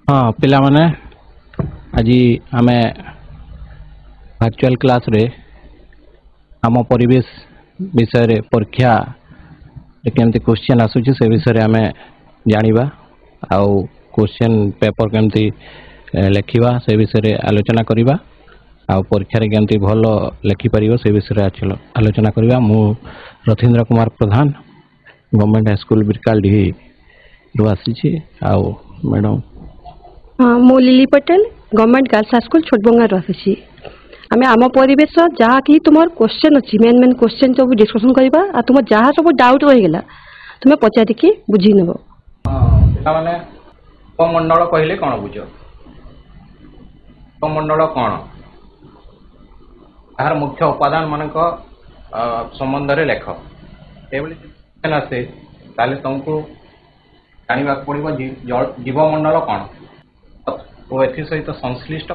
हाँ पिला माने आज आम वर्चुअल क्लास रे आम परिवेश विषय रे परीक्षा केमती क्वेश्चन आसूची से विषय आम जानिबा आउ क्वेश्चन पेपर केमती लेखिबा से विषय आलोचना करिबा आउ परीक्षा रे केमती भल लेखि परिबो से विषय आलोचना करिबा। मु Rathindra Kumar Pradhan government high school Birkaldi रु आसी आउ मैडम हाँ मु Lily Patel government girls high school Chhotbanga रही आम आम परिवेश जहाँ कि तुम क्वेश्चन अच्छी मेन मेन क्वेश्चन सब डिस्कसन करवा आ तुम जहाँ सब डाउट रहीगला तुम्हें पचारिकी बुझी नेब। माने उपमंडल कहले कौन बुझ उपमंडल कौन यार मुख्य उपादान मान संबंध में लेख ये आसे तुमको जानवा पड़ो जीवमंडल कौन वो एसत संश्लिष्ट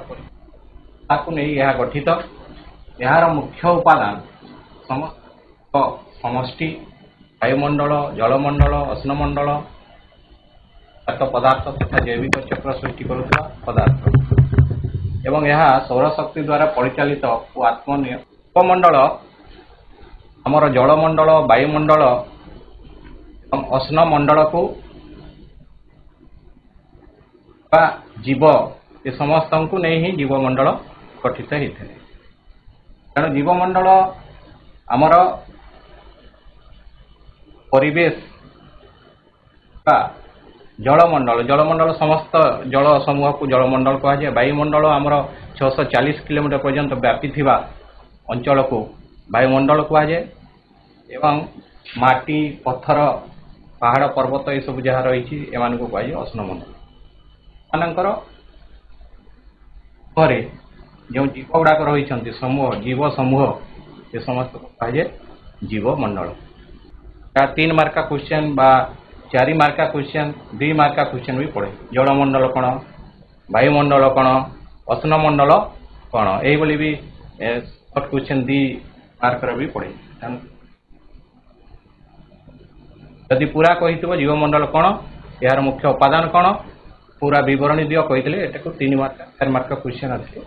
नहीं यह गठित यार मुख्य उपादान समस्त समष्टि वायुमंडल जलमंडल अश्नमंडल पदार्थ तथा जैविक चक्र सृष्टि करुवा पदार्थ एवं यह सौरशक्ति द्वारा परिचालित और आत्मनिय उपमंडल आमर जलमंडल वायुमंडल और अश्नमंडल को जीव ये समस्त को नहीं ही जीवमंडल गठित होता है। कारण जीवमंडल आमर परिवेश का जलमंडल जलमंडल समस्त जल समूह को जलमंडल कह जाए। वायुमंडल आमर 640 किलोमीटर पर्यंत व्यापी थिबा अंचल को वायुमंडल कह जाए एवं माटी पत्थर पहाड़ पर्वत ये सब जहाँ रही एमान को कह जाए अश्नमंडल मानकर घरे जो जीव गुड़ाक रही समूह जीव समूह ये समस्त को कह जाए जीवमंडल। 3 मार्क का क्वेश्चन बा 4 मार्क का क्वेश्चन 2 मार्क का क्वेश्चन भी पड़े जलमंडल कौन वायुमंडल कौन अश्नमंडल कौन यही भी शॉर्ट क्वेश्चन 2 मार्क भी पड़े। यदि पूरा कही जीवमंडल कौन यार मुख्य उपादान कौन पूरा विवरणी दियो कही 3 मार्क 4 मार्क का क्वेश्चन अच्छे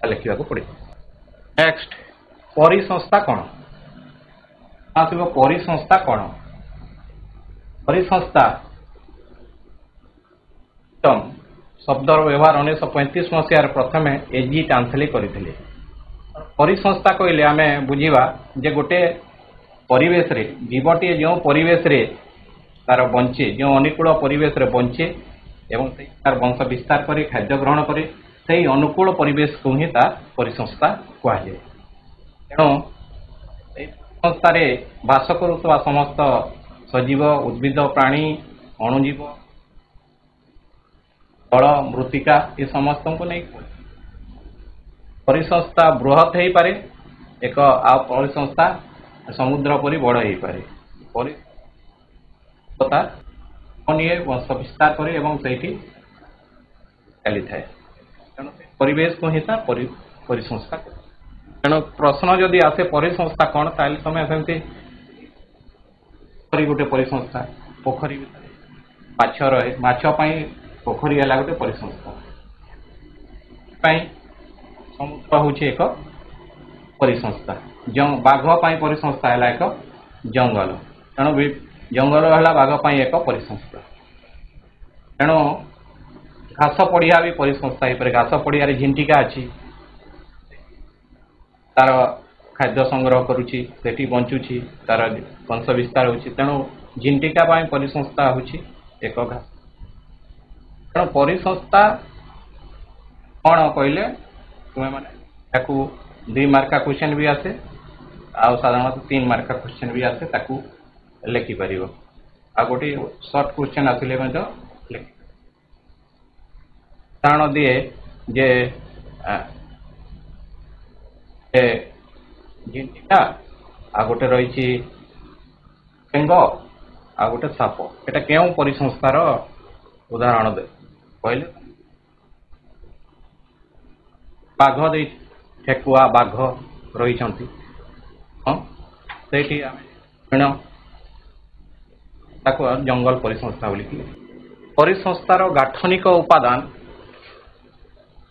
लिखा पड़े। नेक्स्ट परिसंस्था कौन आसो परिसंस्था कौन परिसंस्था शब्द व्यवहार 1935 मसीह प्रथम एजी टांसले करते परिसंस्था कहले आम बुझा जे गोटे परिवेश रे जीवटी जो परिवेश रे तार बंचे जो अनुकूल परिवेश रे बंचे एवं तार वंश विस्तार करे खाद्य ग्रहण करे से अनुकूल परिवेश को ही तार परिसंस्था कहुए। तेणु संस्था बास करुवा समस्त सजीव उद्भिद प्राणी अणुजीव जल मृत्तिका ये समस्त को नहीं परिसंस्था बृहत हो पारे एक आ परिसंस्था समुद्र परि बड़ हो पारे वंश विस्तार करे एवं से चली थाए तेणु परिवेश को ही परिसंस्था तेणु प्रश्न जदि आसे परिसंस्था कौन ताल तुम सेमती गोटे परिसंस्था पोखरी माछ रहे माछपाई पोखरी है गोटे परिसंस्था समुद्र हूँ एक परिसंस्था बाघपाई परिसंस्था है एक जंगल तेणु जंगल है बाघपाई एक परिसंस्था। तेणु घास पड़िया भी परिसंस्था हो घास पड़िया झिंटिका अच्छी तार खाद्य संग्रह करुच्ची सेठी बंचुची तार वंश विस्तार होची तेणु झिंटिका परिसंस्था होची एक घास। तेणु परिसंस्था कौन कहले तुम्हें मैंने 2 मार्क का क्वेश्चन भी आसे आ साधारणतः 3 मार्क का क्वेश्चन भी आसे ताकू लिखिपर आ गोटे शॉर्ट क्वेश्चन आसिले उदाहरण दिए जे झिंटिका आ गोटे रही पेंग आ गोटे साप एटा क्यों परिसंस्थार उदाहरण दे कहले बाघ दे ठेकुआ बाघ रही हाँ से जंगल परिसंस्था बोलिकी परिसंस्थार गाठनिक उपादान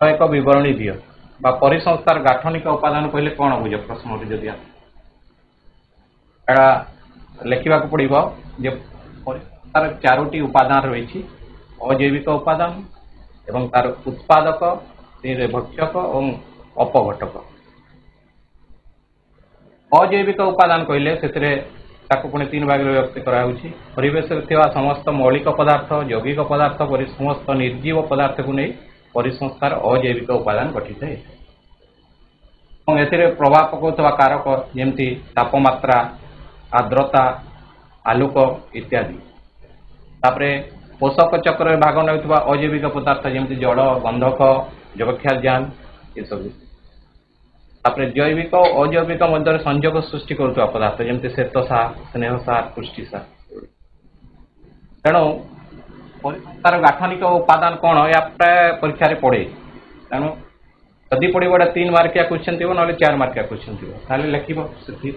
ଏକ ବିବରଣୀ ଦିଅ বা ପରିସଂସ୍ଥାର ଗାଠନିକ ଉପାଦାନ କହିଲେ କ'ଣ ବୁଝ ପ୍ରଶ୍ନଟି ଯଦି এটা ଲେଖିବାକୁ ପଡ଼ିବ ଯେ ପରିସଂସ୍ଥାର 4ଟି ଉପାଦାନ ରହିଛି ଅଜୈବିକ ଉପାଦାନ ଏବଂ ତାର ଉତ୍ପାଦକ ଭକ୍ଷକ ଏବଂ ଅପଘଟକ। ଅଜୈବିକ ଉପାଦାନ କହିଲେ ସେଥିରେ ତାକୁ ପୁଣି 3 ଭାଗରେ ବିଭକ୍ତ କରାଯାଉଛି। ପରିବେଶରେ ଥିବା ସମସ୍ତ ମୌଳିକ ପଦାର୍ଥ ଯୌଗିକ ପଦାର୍ଥ ପରି ସମସ୍ତ ନିର୍ଜୀବ ପଦାର୍ଥକୁ ନେଇ ପରିସଂସ୍ଥାର ଅଜୈବିକ ଉପାଦାନ ଗଠିତ ହୋଇଥାଏ ଏବଂ ଏଥିରେ ପ୍ରଭାବ ପକାଉଥିବା କାରକ ଯେମିତି ତାପମାତ୍ରା ଆର୍ଦ୍ରତା ଆଲୋକ ଇତ୍ୟାଦି। ତାପରେ ପୋଷକ ଚକ୍ରରେ ଭାଗ ନେଉଥିବା ଅଜୈବିକ ପଦାର୍ଥ ଯେମିତି ଜଳ ଗନ୍ଧକ ଯବକ୍ଷାରଜାନ ଏସବୁ। ତାପରେ ଜୈବିକ ଓ ଅଜୈବିକ ମଧ୍ୟରେ ସଂଯୋଗ ସୃଷ୍ଟି କରୁଥିବା ପଦାର୍ଥ ଯେମିତି ଶ୍ଵେତସାର ସ୍ନେହସାର ପୁଷ୍ଟିସାର। ତେଣୁ ପରିସଂସ୍ଥାର ଗାଠନିକ ଉପାଦାନ କ'ଣ ଏହା ପ୍ରାୟ ପରୀକ୍ଷାରେ ପଡ଼େ। ତେଣୁ ଯଦି ପଡ଼ିବ ଏଇଟା 3 ମାର୍କିଆ କ୍ୱେଶ୍ଚନ୍ ଥିବ ନହେଲେ 4 ମାର୍କିଆ କ୍ୱେଶ୍ଚନ୍ ଥିବ ତାହେଲେ ଲେଖିବ ସେଠି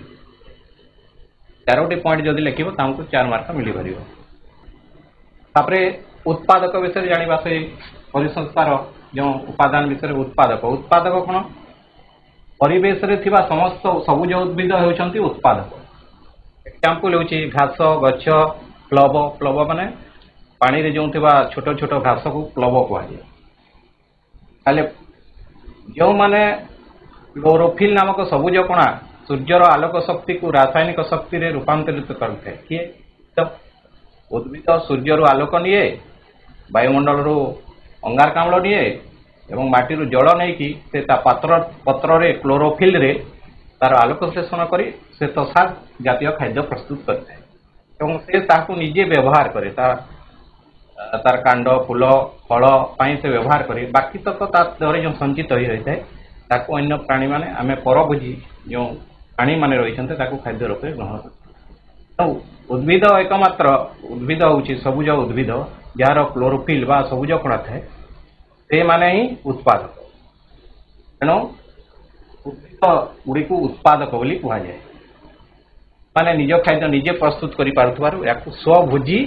4ଟି ପଏଣ୍ଟ ଯଦି ଲେଖିବ ତାଙ୍କୁ 4 ମାର୍କ ମିଳିପାରିବ। ତାପରେ ଉତ୍ପାଦକ ବିଷୟରେ ଜାଣିବା। ସେଇ ପରିସଂସ୍ଥାର ଯେଉଁ ଉପାଦାନ ବିଷୟରେ ଉତ୍ପାଦକ କ'ଣ ପରିବେଶରେ ଥିବା ସମସ୍ତ ସବୁଜ ଉଦ୍ଭିଦ ହେଉଛନ୍ତି ଉତ୍ପାଦକ। ଏକ୍ସାମ୍ପଲ ହେଉଛି ଘାସ ଗଛ ପ୍ଲବ ମାନେ ପାଣିରେ ଯେଉଁ ଥିବା ଛୋଟ ଛୋଟ ଘାସକୁ ପ୍ଲବ କୁହାଯାଏ। ତାହେଲେ ଯେଉଁମାନେ କ୍ଲୋରୋଫିଲ୍ ନାମକ ସବୁଜ କଣା ସୂର୍ଯ୍ୟର ଆଲୋକ ଶକ୍ତିକୁ ରାସାୟନିକ ଶକ୍ତିରେ ରୂପାନ୍ତରିତ କରିଥାଏ। କିଏ? ଉଦ୍ଭିଦ ସୂର୍ଯ୍ୟରୁ ଆଲୋକ ନିଏ ବାୟୁମଣ୍ଡଳରୁ ଅଙ୍ଗାରକାମ୍ଳ ନିଏ ଏବଂ ମାଟିରୁ ଜଳ ନେଇକି ସେ ତା ପତ୍ରରେ କ୍ଲୋରୋଫିଲ୍ରେ ତାର ଆଲୋକ ଶୋଷଣ କରି ଶ୍ଵେତସାର ଜାତୀୟ ଖାଦ୍ୟ ପ୍ରସ୍ତୁତ କରିଥାଏ ଏବଂ ସେ ତାହାକୁ ନିଜେ ବ୍ୟବହାର କରେ। ତାର କାଣ୍ଡ ଫୁଲ ଫଳ ପାଇଁ ସେ ବ୍ୟବହାର କରେ। ବାକି ତକ ତା ଦେହରେ ଯେଉଁ ସଞ୍ଚିତ ହୋଇ ରହିଥାଏ ତାକୁ ଅନ୍ୟ ପ୍ରାଣୀମାନେ ଆମେ ପରଭୋଜି ଯେଉଁ ପ୍ରାଣୀମାନେ ରହିଛନ୍ତି ତାକୁ ଖାଦ୍ୟ ରୂପେ ଗ୍ରହଣ କରିଥାଉ। ଉଦ୍ଭିଦ ଏକମାତ୍ର ଉଦ୍ଭିଦ ହେଉଛି ସବୁଜ ଉଦ୍ଭିଦ ଯାହାର କ୍ଲୋରୋଫିଲ୍ ବା ସବୁଜ କଣା ଥାଏ ସେମାନେ ହିଁ ଉତ୍ପାଦକ। ତେଣୁ ଉଦ୍ଭିଦ ଗୁଡ଼ିକୁ ଉତ୍ପାଦକ ବୋଲି କୁହାଯାଏ। ମାନେ ନିଜ ଖାଦ୍ୟ ନିଜେ ପ୍ରସ୍ତୁତ କରିପାରୁଥିବାରୁ ଏହାକୁ ସ୍ୱଭୋଜୀ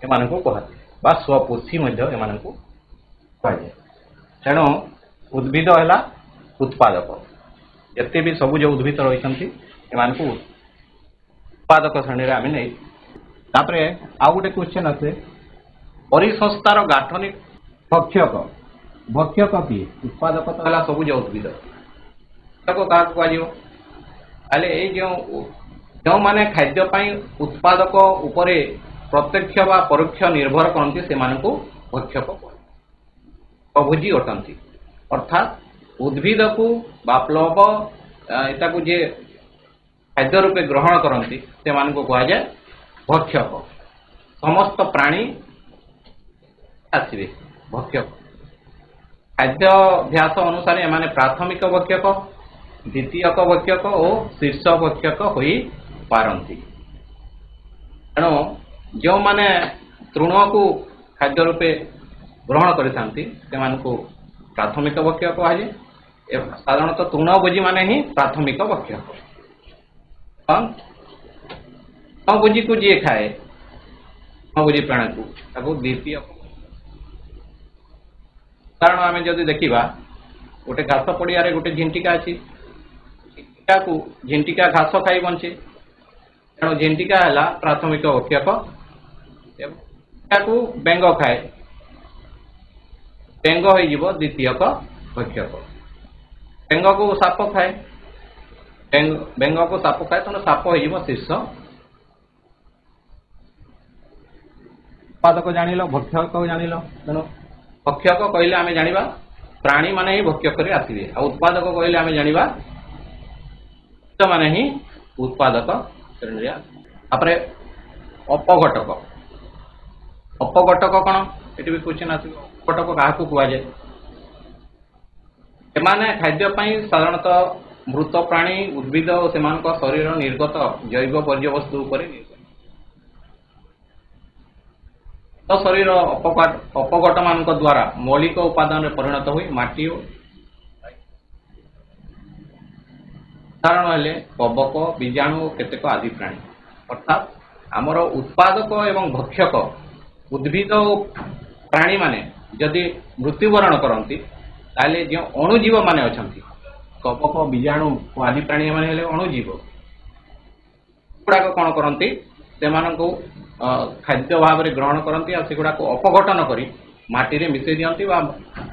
ଏମାନଙ୍କୁ କୁହାଯାଏ ବା ସ୍ୱପୋଷୀ ମଧ୍ୟ ଏମାନଙ୍କୁ କୁହାଯାଏ। ତେଣୁ ଉଦ୍ଭିଦ ହେଲା ଉତ୍ପାଦକ। ଯେତେ ବି ସବୁଜ ଉଦ୍ଭିଦ ରହିଛନ୍ତି ଏମାନଙ୍କୁ ଉତ୍ପାଦକ ଶ୍ରେଣୀରେ ଆମେ ନେଇ। ତାପରେ ଆଉ ଗୋଟେ କ୍ୱେଶ୍ଚନ୍ ଆସେ ପରିସଂସ୍ଥାର ଗାଠନିକ ଭକ୍ଷକ କିଏ? ଉତ୍ପାଦକ ତ ହେଲା ସବୁଜ ଉଦ୍ଭିଦ। ଭକ୍ଷକ କାହାକୁ କୁହାଯିବ? ତାହେଲେ ଏଇ ଯେଉଁମାନେ ଖାଦ୍ୟ ପାଇଁ ଉତ୍ପାଦକ ଉପରେ ପ୍ରତ୍ୟକ୍ଷ ବା ପରୋକ୍ଷ ନିର୍ଭର କରନ୍ତି ସେମାନଙ୍କୁ ଭକ୍ଷକ କୁହାଯାଏ। ସ୍ୱଭୋଜୀ ଅଟନ୍ତି ଅର୍ଥାତ୍ ଉଦ୍ଭିଦକୁ ବା ପ୍ଲବ ଏଟାକୁ ଯିଏ ଖାଦ୍ୟ ରୂପେ ଗ୍ରହଣ କରନ୍ତି ସେମାନଙ୍କୁ କୁହାଯାଏ ଭକ୍ଷକ। ସମସ୍ତ ପ୍ରାଣୀ ଆସିବେ ଭକ୍ଷକ। ଖାଦ୍ୟାଭ୍ୟାସ ଅନୁସାରେ ଏମାନେ ପ୍ରାଥମିକ ଭକ୍ଷକ ଦ୍ୱିତୀୟକ ଭକ୍ଷକ ଓ ଶୀର୍ଷ ଭକ୍ଷକ ହୋଇପାରନ୍ତି। ତେଣୁ ଯେଉଁମାନେ ତୃଣକୁ ଖାଦ୍ୟ ରୂପେ ଗ୍ରହଣ କରିଥାନ୍ତି ସେମାନଙ୍କୁ ପ୍ରାଥମିକ ଭକ୍ଷକ କୁହାଯାଏ। ସାଧାରଣତଃ ତୃଣଭୋଜୀ ମାନେ ହିଁ ପ୍ରାଥମିକ ଭକ୍ଷକ। ତୃଣଭୋଜୀକୁ ଯିଏ ଖାଏ ତୃଣଭୋଜୀ ପ୍ରାଣୀକୁ ତାକୁ ଦ୍ୱିତୀୟ। କାରଣ ଆମେ ଯଦି ଦେଖିବା ଗୋଟେ ଘାସ ପଡ଼ିଆରେ ଗୋଟେ ଝିଣ୍ଟିକା ଅଛି। ଝିଣ୍ଟିକା ଘାସ ଖାଇ ବଞ୍ଚେ। ତେଣୁ ଝିଣ୍ଟିକା ହେଲା ପ୍ରାଥମିକ ଭକ୍ଷକ। ତାକୁ ବେଙ୍ଗ ଖାଏ ବେଙ୍ଗ ହୋଇଯିବ ଦ୍ୱିତୀୟକ ଭକ୍ଷକ। ବେଙ୍ଗକୁ ସାପ ଖାଏ ବେଙ୍ଗକୁ ସାପ ଖାଏ ତେଣୁ ସାପ ହୋଇଯିବ ଶୀର୍ଷ। ଉତ୍ପାଦକ ଜାଣିଲ ଭକ୍ଷକ ଜାଣିଲ। ତେଣୁ ଭକ୍ଷକ କହିଲେ ଆମେ ଜାଣିବା ପ୍ରାଣୀମାନେ ହିଁ ଭକ୍ଷକରେ ଆସିବେ ଆଉ ଉତ୍ପାଦକ କହିଲେ ଆମେ ଜାଣିବା ମାନେ ହିଁ ଉତ୍ପାଦକ ଶ୍ରେଣୀରେ ଆସିବେ। ତାପରେ ଅପଘଟକ କ'ଣ? ଏଠି ବି କ୍ୱେଶ୍ଚନ୍ ଆସିବ ଅପଘଟକ କାହାକୁ କୁହାଯାଏ? ସେମାନେ ଖାଦ୍ୟ ପାଇଁ ସାଧାରଣତଃ ମୃତ ପ୍ରାଣୀ ଉଦ୍ଭିଦ ଓ ସେମାନଙ୍କ ଶରୀର ନିର୍ଗତ ଜୈବ ବର୍ଜ୍ୟବସ୍ତୁ ଉପରେ ଶରୀର ଅପଘଟ ମାନଙ୍କ ଦ୍ୱାରା ମୌଳିକ ଉପାଦାନରେ ପରିଣତ ହୋଇ ମାଟି ଓ ଉଦାହରଣ ହେଲେ କବକ ବୀଜାଣୁ ଓ କେତେକ ଆଦି ପ୍ରାଣୀ। ଅର୍ଥାତ୍ ଆମର ଉତ୍ପାଦକ ଏବଂ ଭକ୍ଷକ ଉଦ୍ଭିଦ ଓ ପ୍ରାଣୀମାନେ ଯଦି ମୃତ୍ୟୁବରଣ କରନ୍ତି ताले जो अणुजीव माने अछंती कवक बीजाणु आदि प्राणी माने हेले अणुजीव गुड़ाक कौन करती से खाद्य भाव में ग्रहण करती आ सेगुड़ा अपघटन कर माटी रे मिसई दियंती बा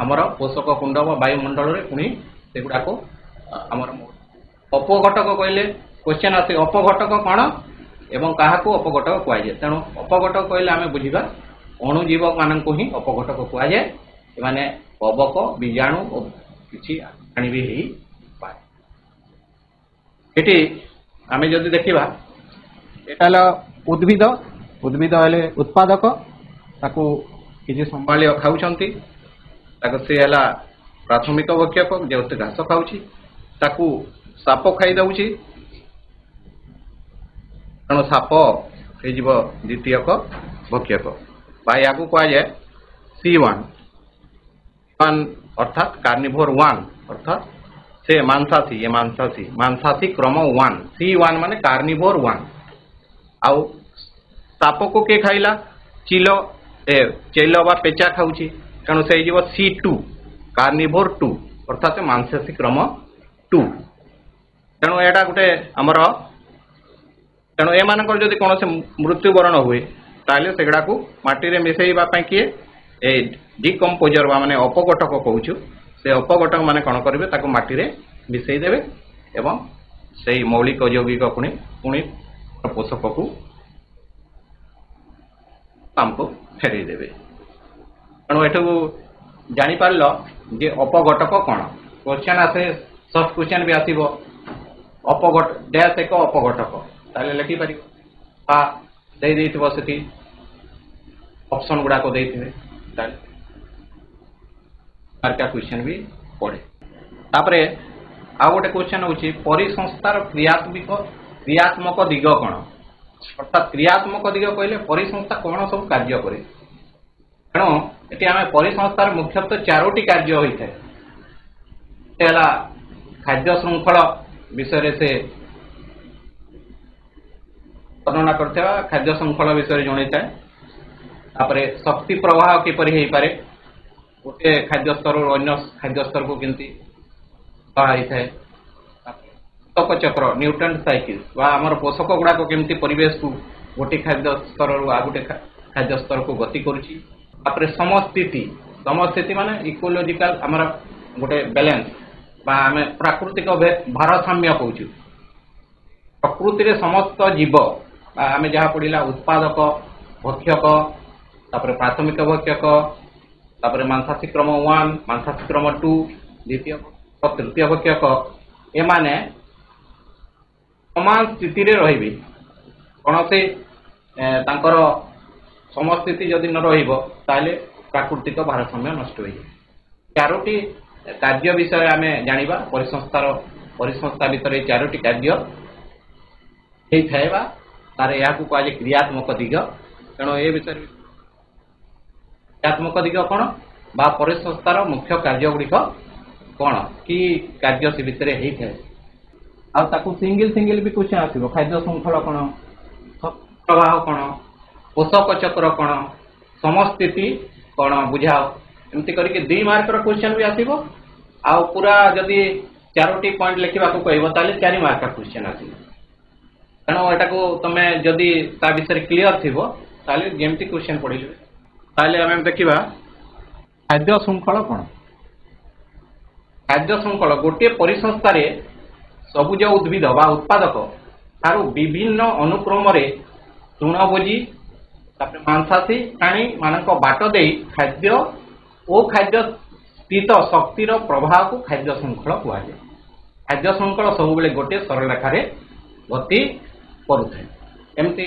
हमर पोषक कुंड व वायुमंडल रे पुणी सेगुड़ा हमर अपघटक कहले क्वेश्चन आसे अपघटक कौन एवं काहाको अपघटक कुआ जाए तेणु अपघटक कहले आम बुझा अणुजीव मान ही अपघटक कुआ जाए माने कवक बीजाणु और किछि प्राणी भी हेई पाए एटी आमे जदि देखिबा एटा उद्भिद उद्भिद हेले उत्पादक ताकू किसी संभाली खाऊंती सी है प्राथमिक भक्षक जो घास खाऊँगी ताकू साप खाईदे तेणु साप हो द्वितीयक भक्षक बा या कहुए C1 अर्थात कार्निभोर 1 अर्थात से मांसासी ये मांसासी क्रम 1 C1 माने कार्निभोर 1 आउ साप को किए खाइला चिल चेल बा पेचा खाऊँगी तेणु से C2 कार्निभोर 2 अर्थात मांसासी क्रम 2 तेणु एटा गोटे आमर तेणु एमानकर जदि कौन से मृत्युवरण हुए ताले सेगुड़ा को माटी रे मिसेइबा पई किए ए डिकम्पोजर माने अपघटक कहूछु से अपघटक माने कौन करेंगे ताको माटी रे मिसेई देबे एवं सेही मौलिक यौगिक पुणी पोषक को हमको फेरई देवे तेणु एठू जापर जे अपघटक कौन क्वेश्चन आसे सफ्ट क्वेश्चन भी आसो अपघट डैश एक अपघटक ताले लिखिपर से ऑप्शन गुड़ाक क्वेश्चन भी पड़े तापरे आउ गोटे क्वेश्चन होची परिसंस्थार क्रियात्मक दिग कौन अर्थात क्रियात्मक दिग कहले परिसंस्था कौन सब कार्य करे तेणु ये आम परिसंस्थार मुख्यतः 4टी कार्य होता है खाद्य श्रृंखल विषय से वर्णना करते खाद्य श्रृंखल विषय जन था शक्ति प्रवाह किपर हो पारे गोटे खाद्य स्तर अन्य खाद्य स्तर को केमती है पोषक चक्र न्यूट्रिएंट साइकिल आमर पोषक गुड़ाक केमती परिवेश को गोटे खाद्य स्तर आ गोटे खाद्य स्तर को गति करुच्ची समस्थिति माने इकोलोजिकल आमर गोटे बैलेंस आम प्राकृतिक भारसाम्य कहूँ प्रकृति रे समस्त जीव आम जहाँ पढ़ला उत्पादक भक्षक तापर प्राथमिक भक्षक तापर मांसासी क्रम 1 मांसासी क्रम 2 द्वितीय तृतीय भक्षक एमाने समान स्थिति रे रहिबे कौन से समस्थिति जदि न रहिबो ताले प्राकृतिक भारसाम्य नष्ट हो जाए 4टी कार्य विषय आम जानिबा परिसंस्था भितर 4टी कार्य होता है तार या कहुए क्रियात्मक दिग तेणु ये विषय क्रियात्मक दिग कौन बा परिसंस्थार मुख्य कार्य गुड़िक कौन कि कार्य से भितर होता है आउ सिंगल भी क्वेश्चन आसो खाद्य श्रृंखल कौन प्रवाह कौन पोषक चक्र कौन समस्थिति कौन बुझाओ एमती करके 2 मार्कर क्वेश्चन भी आसो आउ पूरा जदि 4टी पॉइंट लिखा कह 4 मार्कर क्वेश्चन आसो तेणु एटा को तुम जदि ता विषय क्लीयर थी जमती क्वेश्चन पढ़े ताले आम देखा खाद्य श्रृंखल कौन खाद्य श्रृंखल गोटे परिसंस्थार सबुज उद्भिद बा उत्पादक तार विभिन्न अनुक्रम तृणभोजी मांसासी प्राणी मानक बाट दे खाद्य और खाद्य स्थित शक्तिर प्रभाव को खाद्य श्रृंखल कहुए खाद्य श्रृंखल सब बेले गोटे सरल रेखा गति करुए एमती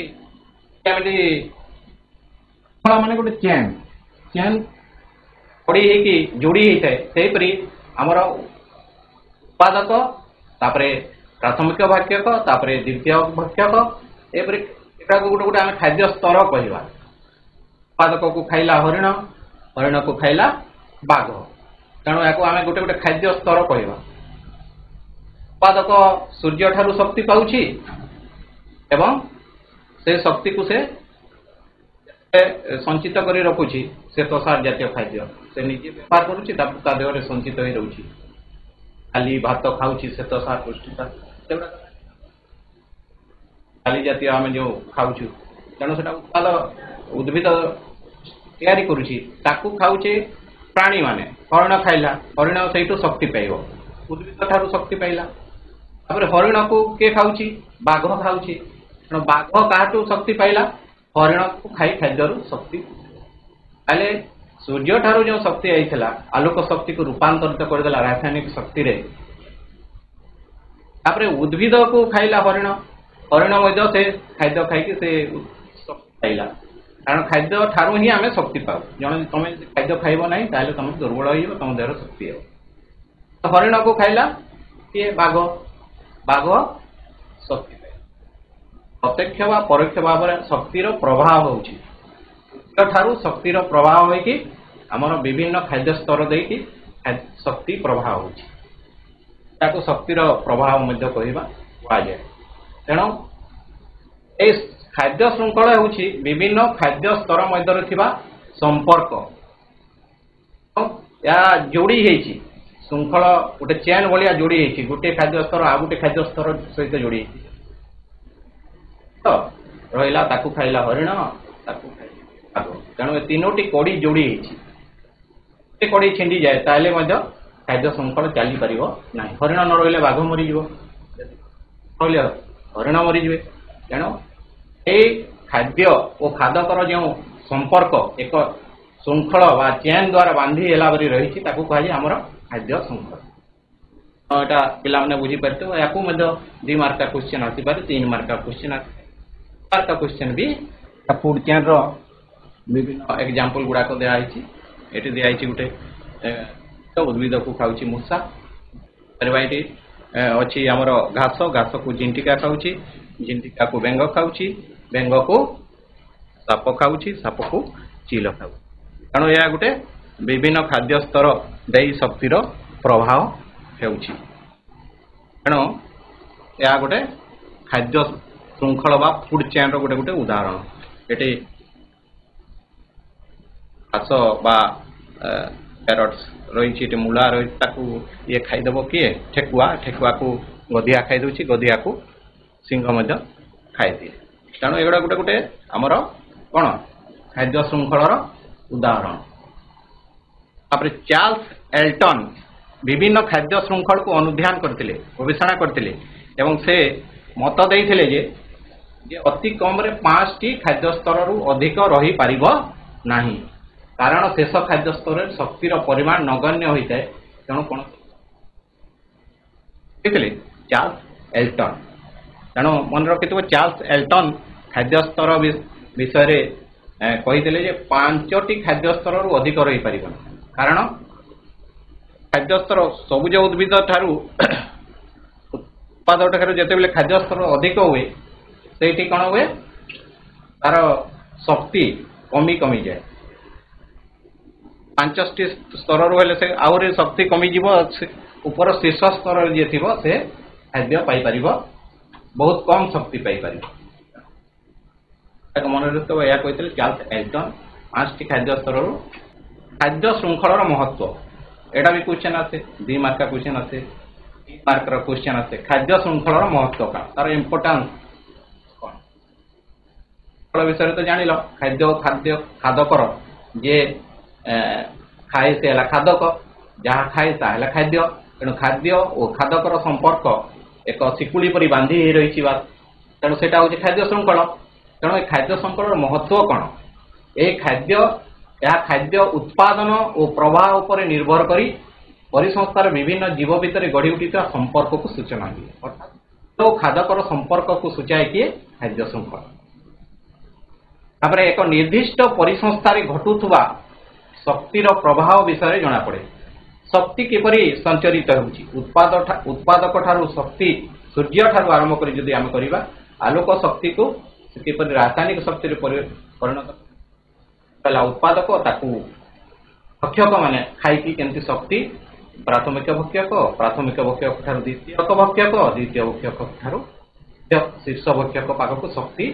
माने गोटे चेन पड़ी जोड़ी होता है सेपरी आमर उत्पादक तापरे प्राथमिक भक्षक तापरे द्वितीय भक्षक एपरी एटा गोटे गोटे आम खाद्य स्तर कहवा उत्पादक को खाइला हरिण हरिण को खाइला बाघ तेणु या आम गोटे गोटे खाद्य स्तर कहवा उत्पादक सूर्य ठारू शक्ति पाउछि एवं से शक्ति को से संचित कर रखुची श्वेतसार जातीय खाद्य से निजे व्यवहार करुच्ची ता देह संचित हो रही खाली भात खाऊँ श्वेतसार पुष्टिसार खाली जातीय आम जो खाऊ तेणु से उत्पाद उद्भिद तैयारी करुच्ची खाऊचे प्राणी माने हरिण खाइला हरिण से शक्ति पाइब उद्भिद ठार शक्ति पाइला हरिण को किए खाऊँ बाघ खाऊँ तेणु बाघ क्या शक्ति पाइला हरिण को खाई खाद्य शक्ति ताले सूर्य ठारू जो शक्ति आई आलोक शक्ति को रूपांतरित करदेला रासायनिक शक्ति रे उद्भिद को खाइला हरिण हरिण से खाद्य खाई से शक्ति पाइला कारण खाद्य ठारू ही आम शक्ति पाऊ जन तुम खाद्य खाइब ना ताले तुम दुर्बल हो तुम देह शक्ति हो हरिण को खाइला किए बाघ बाघ शक्ति प्रत्यक्ष व परोक्ष भाव में शक्तिर प्रभाव होउची ठारू शक्तिर प्रभाव होइकी हमर विभिन्न खाद्य स्तर देकी शक्ति प्रभाव होउची ताको शक्तिर प्रभाव मध्य कहिबा वाजे तेणु ए खाद्य श्रृंखला होउची विभिन्न खाद्य स्तर मध्य थिबा संपर्क या जोड़ी हेची श्रृंखला गोटे चेन भलिया जोड़ी हेची गोटे खाद्य स्तर आ गोटे खाद्य स्तर सहित जोड़ी हेची तो रहिला ताकू खाइला हरिण ताकू खाइला तेणु ए तीनोटी कड़ी जोड़ी होती कड़ी छिंडी जाए ताले खाद्य श्रृंखला चली पार ना हरिण न रही बाघ मरीज रही हरिण मरीजे तेणु ये खाद्य और खादकर जो संपर्क एक श्रृंखला व चेन द्वारा बांधी है रही कहुए आमर खाद्य श्रृंखला यहाँ पिला बुझीपारे या 2 मार्क क्वेश्चन आसपे 3 मार्क क्वेश्चन मार्क क्वेश्चन भी फूड चेन विभिन्न एग्जांपल गुड़ाक दिखाई ये दिखाई गोटे उद्भिद को खाऊँ मूषा ये अच्छी आमर घास घास को झिंटिका खाऊँ झिंटिका को बेंग खाऊँ बेंग को साप खाऊँ साप को चील खाऊ कारण यह गोटे विभिन्न खाद्य स्तर दे शक्तिर प्रभाव तेणु यह गोटे खाद्य श्रृंखला बा फूड चेन गोटे गोटे उदाहरण ये घास बा कैरट्स रही मूला रही ये खाईदेव किए ठेकुआ ठेकुआ को गधिया खाईदे गधिया को सिंह खाई दिए तेणु एगुड़ा गोटे गोटे आमर कौन खाद्य श्रृंखलार उदाहरण तापर चार्ल्स एल्टन विभिन्न खाद्य श्रृंखल को अनुध्यान करते गवेषणा करते एवं से मत देते जे अति कम रे 5टी खाद्य स्तर रु अधिक रही पारिबो नाही कारण शेष खाद्य स्तर शक्तिर परिमाण नगण्य होता है तेणु कौन देखिए चार्ल्स एल्टन तेणु मन रखिथो चार्ल्स एल्टन खाद्य स्तर विषय कही 5टी खाद्य स्तर रु अधिक रही पार कारण खाद्य स्तर सबुज उद्भिद ठारू उत्पाद ठारू जिते खाद्य स्तर अधिक हुए से कौन हुए तार शक्ति कमी कमी जाए 5टी स्तर रू से आहरी शक्ति कमिज ऊपर शीर्ष स्तर जी थी से खाद्य पाइपर बहुत कम शक्ति पाइपर मन रखिए यह कहते चार्ल्स एल्टन 5टी खाद्य स्तर खाद्य श्रृंखलार महत्व एटा भी क्वेश्चन आसे 2 मार्क क्वेश्चन आसे 3 मार्क क्वेश्चन आसे खाद्य श्रृंखलार महत्व का तार इम्पोर्टान्स कौन विषय तो जान खाद्य खाद्य खादकर जे खाए से खादक जहाँ खाए सा खाद्य तेणु खाद्य और खादकर संपर्क एक शिकुड़ी परी बांधी रही तेणु से खाद्य श्रृंखला तेणु ये खाद्य श्रृंखलार महत्व कौन ये खाद्य उत्पादन और प्रवाह उपर निर्भर करी परिसंस्थार विभिन्न जीव भितर गढ़ी उठा संपर्क को सूचना दिए अर्थात तो खादकर संपर्क को सूचाए किए खाद्य श्रृंखला तापर एक निर्दिष्ट परिसंस्थार घटुवा शक्तिर प्रभाव विषय जना पड़े शक्ति किपरि संचरित होउची उत्पादक ठारू शक्ति सूर्य ठारू आरंभ करी जदि आम करिबा आलोक शक्ति को किपरि रासायनिक शक्ति रे परिणत कला उत्पादक ताकू भक्षक माने खाइकी केमती शक्ति प्राथमिक भक्षक ठारू द्वितीयक भक्षक द्वितीय भक्षक ठारू शीर्ष भक्षक पाखक शक्ति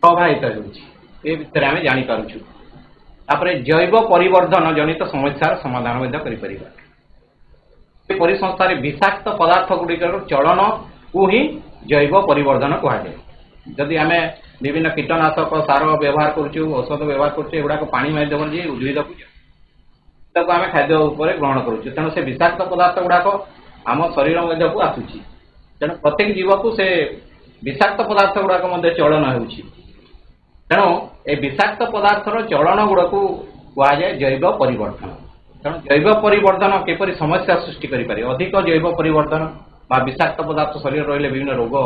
प्रवाहित होउची ए विषय आम जापारु तापर जैव परिवर्धन जनित समस्यार समाधान परिसंस्था विषाक्त पदार्थ गुड़िकर चलन को ही जैव परिवर्धन कहुए जदि आम विभिन्न कीटनाशक सार व्यवहार करुँ औषध व्यवहार करुड़ा पानी माध्यम उद्भिद को आम खाद्य ग्रहण करुँ तेणु से विषाक्त पदार्थ गुड़ाक आम शरीर मध्य को आसूची तेणु प्रत्येक जीव को से विषाक्त पदार्थ गुड़ाक चलन होती तेणु ए विषाक्त पदार्थर चलन गुड़ा को कहुए जैव परिवर्तन तेणु जैव परिवर्तन किपरि समस्या सृष्टि करें अधिक जैव परिवर्तन बा विषाक्त पदार्थ शरीर रही विभिन्न रोग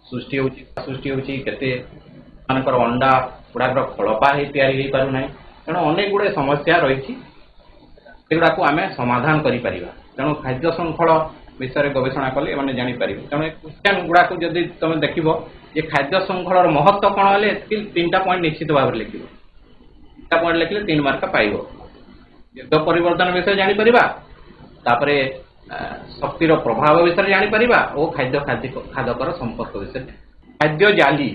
सृष्टि होती केते मानकर अंडा गुड़ाक फलपा तैयारी पारना तेणु अनेक गुड़े समस्या रही आम समाधान करें तेणु खाद्य श्रृंखल विषय गवेषणा कले मैंने जापर तेणु क्वेश्चन गुड़ाक जब तुम देख खाद्य श्रृंखल महत्व कौन है 3टा पॉइंट निश्चित भाव में लिख 3टा पॉइंट लिखले 3 मार्क पाइब जैव परिवर्तन विषय जापर तापरे शक्तिर प्रभाव विषय जापर और खाद्य खादकर संपर्क विषय खाद्य जाली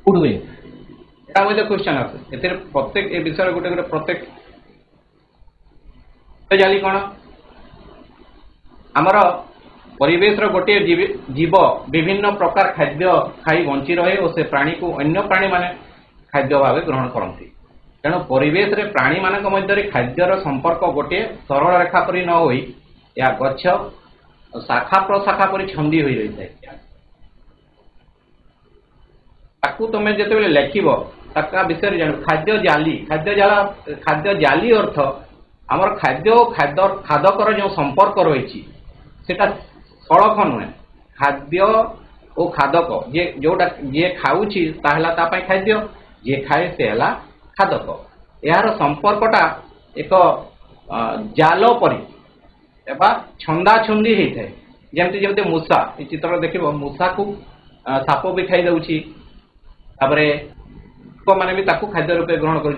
फूड वेस्ट क्वेश्चन आसे प्रत्येक ए विषय गोटे गोटे प्रत्येक जाली कौन आमर परिवेश गोटे जीव विभिन्न प्रकार खाद्य खाई बंची रहे और से प्राणी को अन्य प्राणी माने खाद्य भाव ग्रहण करती तेणु परिवेश रे प्राणी मान मध्य खाद्यर संपर्क गोटे सरल रेखा परि न होई या गच्छ शाखा प्रशाखा परि छंदी होई रही है ताकू तुम जिते लेखिब ताका विषय जान खाद्य जाली अर्थ आमर खाद्य खादकर जो संपर्क रही सेटा सड़क नुहे खाद्य और खादक जोटा जी खाऊँगी खाद्य जी खाए से है खादक यार संपर्कटा एक जाल परी छंदा छुंदी होता है जमती जमती मूषा ये चित्र देख मूषा को साप भी खाई दौची मैंने भी खाद्य रूपे ग्रहण कर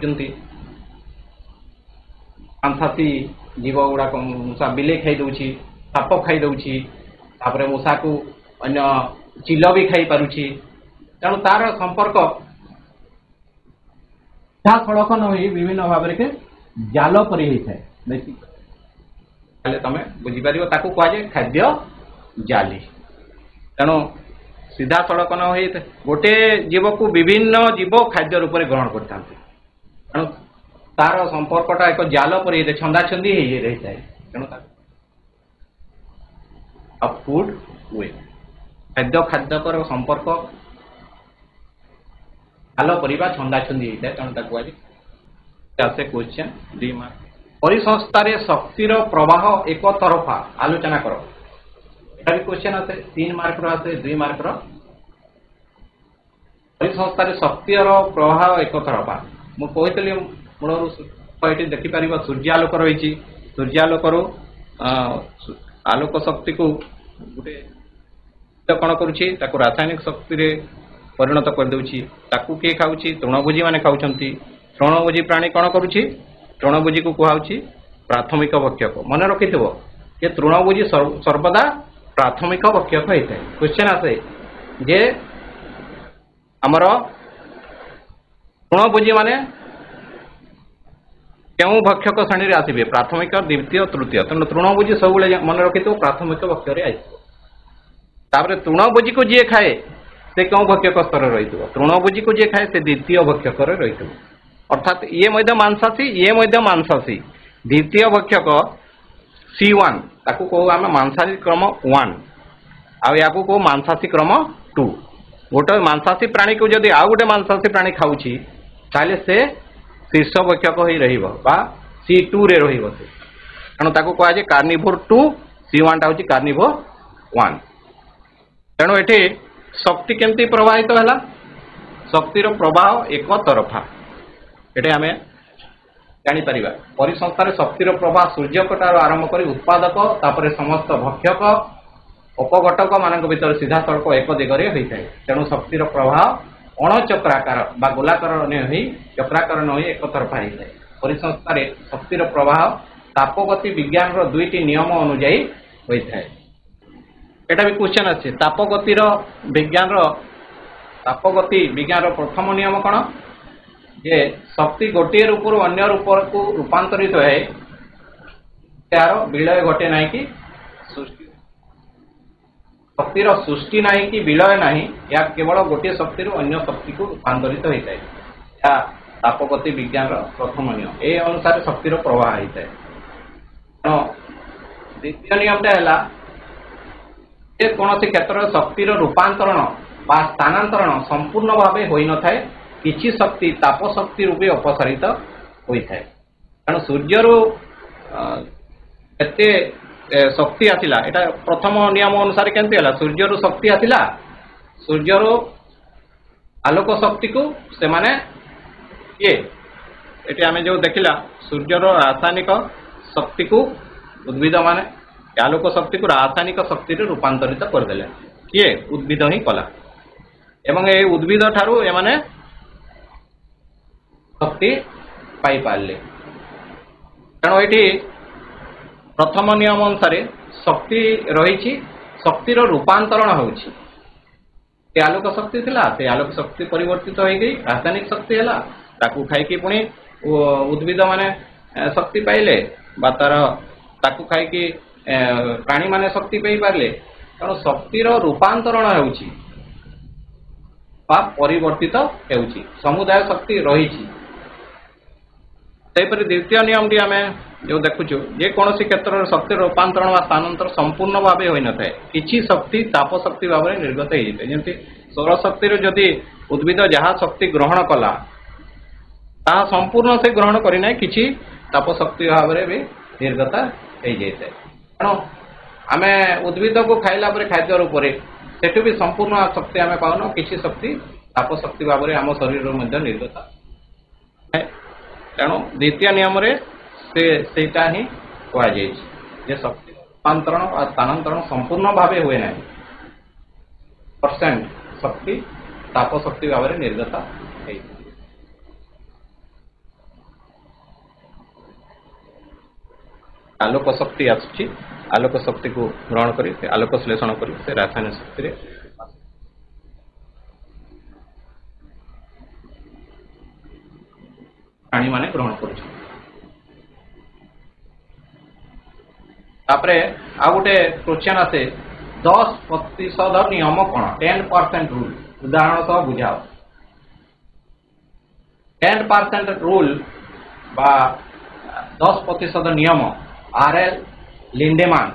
मांसासी जीव गुड़ाक मूषा बिले खाई दौची साप खाई दौची मूषा को अन्य चिल भी खाई पारुछि तेणु तार संपर्क सड़क न हो विभिन्न भाव में जाल परी होता है तमें बुझीपर कहुए खाद्य जाली तेणु सीधा सड़क न हो गोटे जीव को विभिन्न जीव खाद्य रूप में ग्रहण करता तेणु तार संपर्कटा एक जाल परी छंदा छंदी रही है तेणु फूड वे खाद्य खाद्यकर संपर्क जाल परिवा छंदा छंदी होता है तेणु कहुए क्वेश्चन 2 मार्क परिसंस्था शक्तिर प्रवाह एक तरफा आलोचना कर एटा भी क्वेश्चन आसे 3 मार्क आसे 2 मार्क परिसंस्था शक्तिर प्रवाह एक तरफा मुझे मूल ये देखिपर सूर्यालोक रही सूर्यालोक आलोक शक्ति को गोटे कौन करुच्ची रासायनिक शक्ति रे परिणत करदे किए खाऊँ तृणभोजी मैंने खाऊँ तृणभोजी प्राणी कौन करुच्ची तृणभोजी को कहुच्ची प्राथमिक भक्षक मन रखि ये तृणभोजी सर्वदा प्राथमिक भक्षक होता है क्वेश्चन आसे जे आमर तृणभोजी माने क्यों भक्षक श्रेणी में आसवे प्राथमिक द्वितीय तृतीय तेणु तृणभोजी सब मन रखि प्राथमिक भक्ष आसपर तृणभोजी को जी खाए से क्यों भक्षक स्तर रही तृणभोजी को जी खाए से द्वितीय भक्षक रही अर्थात ये मांसासी द्वितीय भक्षक C1 ताकू कहू आम मांसासी क्रम 1 या कहू मांसासी क्रम 2 गोटे मांसासी प्राणी को जदि आउ गोटे मांसासी प्राणी खाऊँगी ताले से शीर्ष भक्षक हो रहा C2 रे रही तेणु कहुए कार्निभोर 2 C1 टा हूँ कार्निभोर 1 तेणु ये शक्ति केमती प्रवाहित है शक्तिर प्रवाह एक तरफा ये आम जापर परिसंस्थार शक्तिर प्रवाह सूर्यकटार आरंभ कर उत्पादक तापर समस्त भक्षक उपघटक मान भर सीधा सड़क एक दिगरे होता है तेणु शक्तिर प्रवाह अणचक्राकार बा गोलाकार चक्राकार न एक तरफा होता है परिसंस्थार शक्तिर प्रवाह तापगति विज्ञान 2टी नियम अनुजाई होता है एटा भी क्वेश्चन अच्छे तापगति विज्ञान प्रथम नियम कौन जे शक्ति गोटे रूप अन्य रूप को रूपांतरित है तार विलय घटे ना कि सृष्टि शक्तिर सृष्टि ना कि विलय ना या केवल गोटे शक्ति अन्य शक्ति को रूपांतरित होता है या तापगति विज्ञान प्रथम नियम ए अनुसार शक्तिर प्रवाह होता है। द्वितीय नियमटा है कौन से क्षेत्र शक्तिर रूपांतरण बा स्थानांतरण संपूर्ण भाव होई न थाए किछि शक्ति ताप शक्ति रूपे अपसारित होता है। कारण सूर्यर एते शक्ति आसिला एटा प्रथम नियम अनुसार केमती हला सूर्यर शक्ति आसिला सूर्यर आलोक शक्ति को से माने ये एटी आमे जो देखिला सूर्यर रासायनिक शक्ति को उद्भिद माने आलोक शक्ति को रासायनिक शक्ति रे रूपांतरित कर देले किए उद्भिद ही कला एवं ए उद्भिद ठारू ए माने शक्ति पाई पारले। कारण एटी प्रथम नियम अनुसार शक्ति रही शक्तिर रूपांतरण होउछि आलोक शक्ति थिला से आलोक शक्ति परिवर्तित हो गई रासायनिक शक्ति है ताकू खाई पुणी उद्भिद माने शक्ति पाइले बा तार ताकू खाई प्राणी माने शक्ति पाई पारले। कारण शक्तिर रूपांतरण होउछि बा परिवर्तित होउछि समुदाय शक्ति रही द्वितीय नियम टी आम जो देखुचु जे कौन क्षेत्र शक्ति रूपांतरण व स्थानांतर संपूर्ण भाव हो न था कि शक्ति ताप शक्ति भाव में निर्गत होते जमी सौर शक्ति जदि उद्भिद जहाँ शक्ति ग्रहण कला ता संपूर्ण से ग्रहण करना कि ताप शक्ति भाव में भी निर्गत हो जाए। कारण आम उद्भिद को खाइला खाद्य रूप से भी संपूर्ण शक्ति आम पाऊन कि शक्ति ताप शक्ति भाव में आम शरीर निर्गत तेणु द्वितीय नियम सेटा ही कहुए शक्ति रूपांतरण और स्थानांतरण संपूर्ण भाव हुए ना परसेंट शक्ति ताप शक्ति भाव में निर्गत है। आलोक शक्ति आसुची आलोक शक्ति को ग्रहण करी आलोक श्लेषण करी से रासायनिक शक्ति रे प्राणी माने ग्रहण कर आ गोटे क्वेश्चन आसे 10% नियम कौन 10% रूल उदाहरण सह बुझाओ 10% रूल बा 10% नियम आरएल लिंडेमान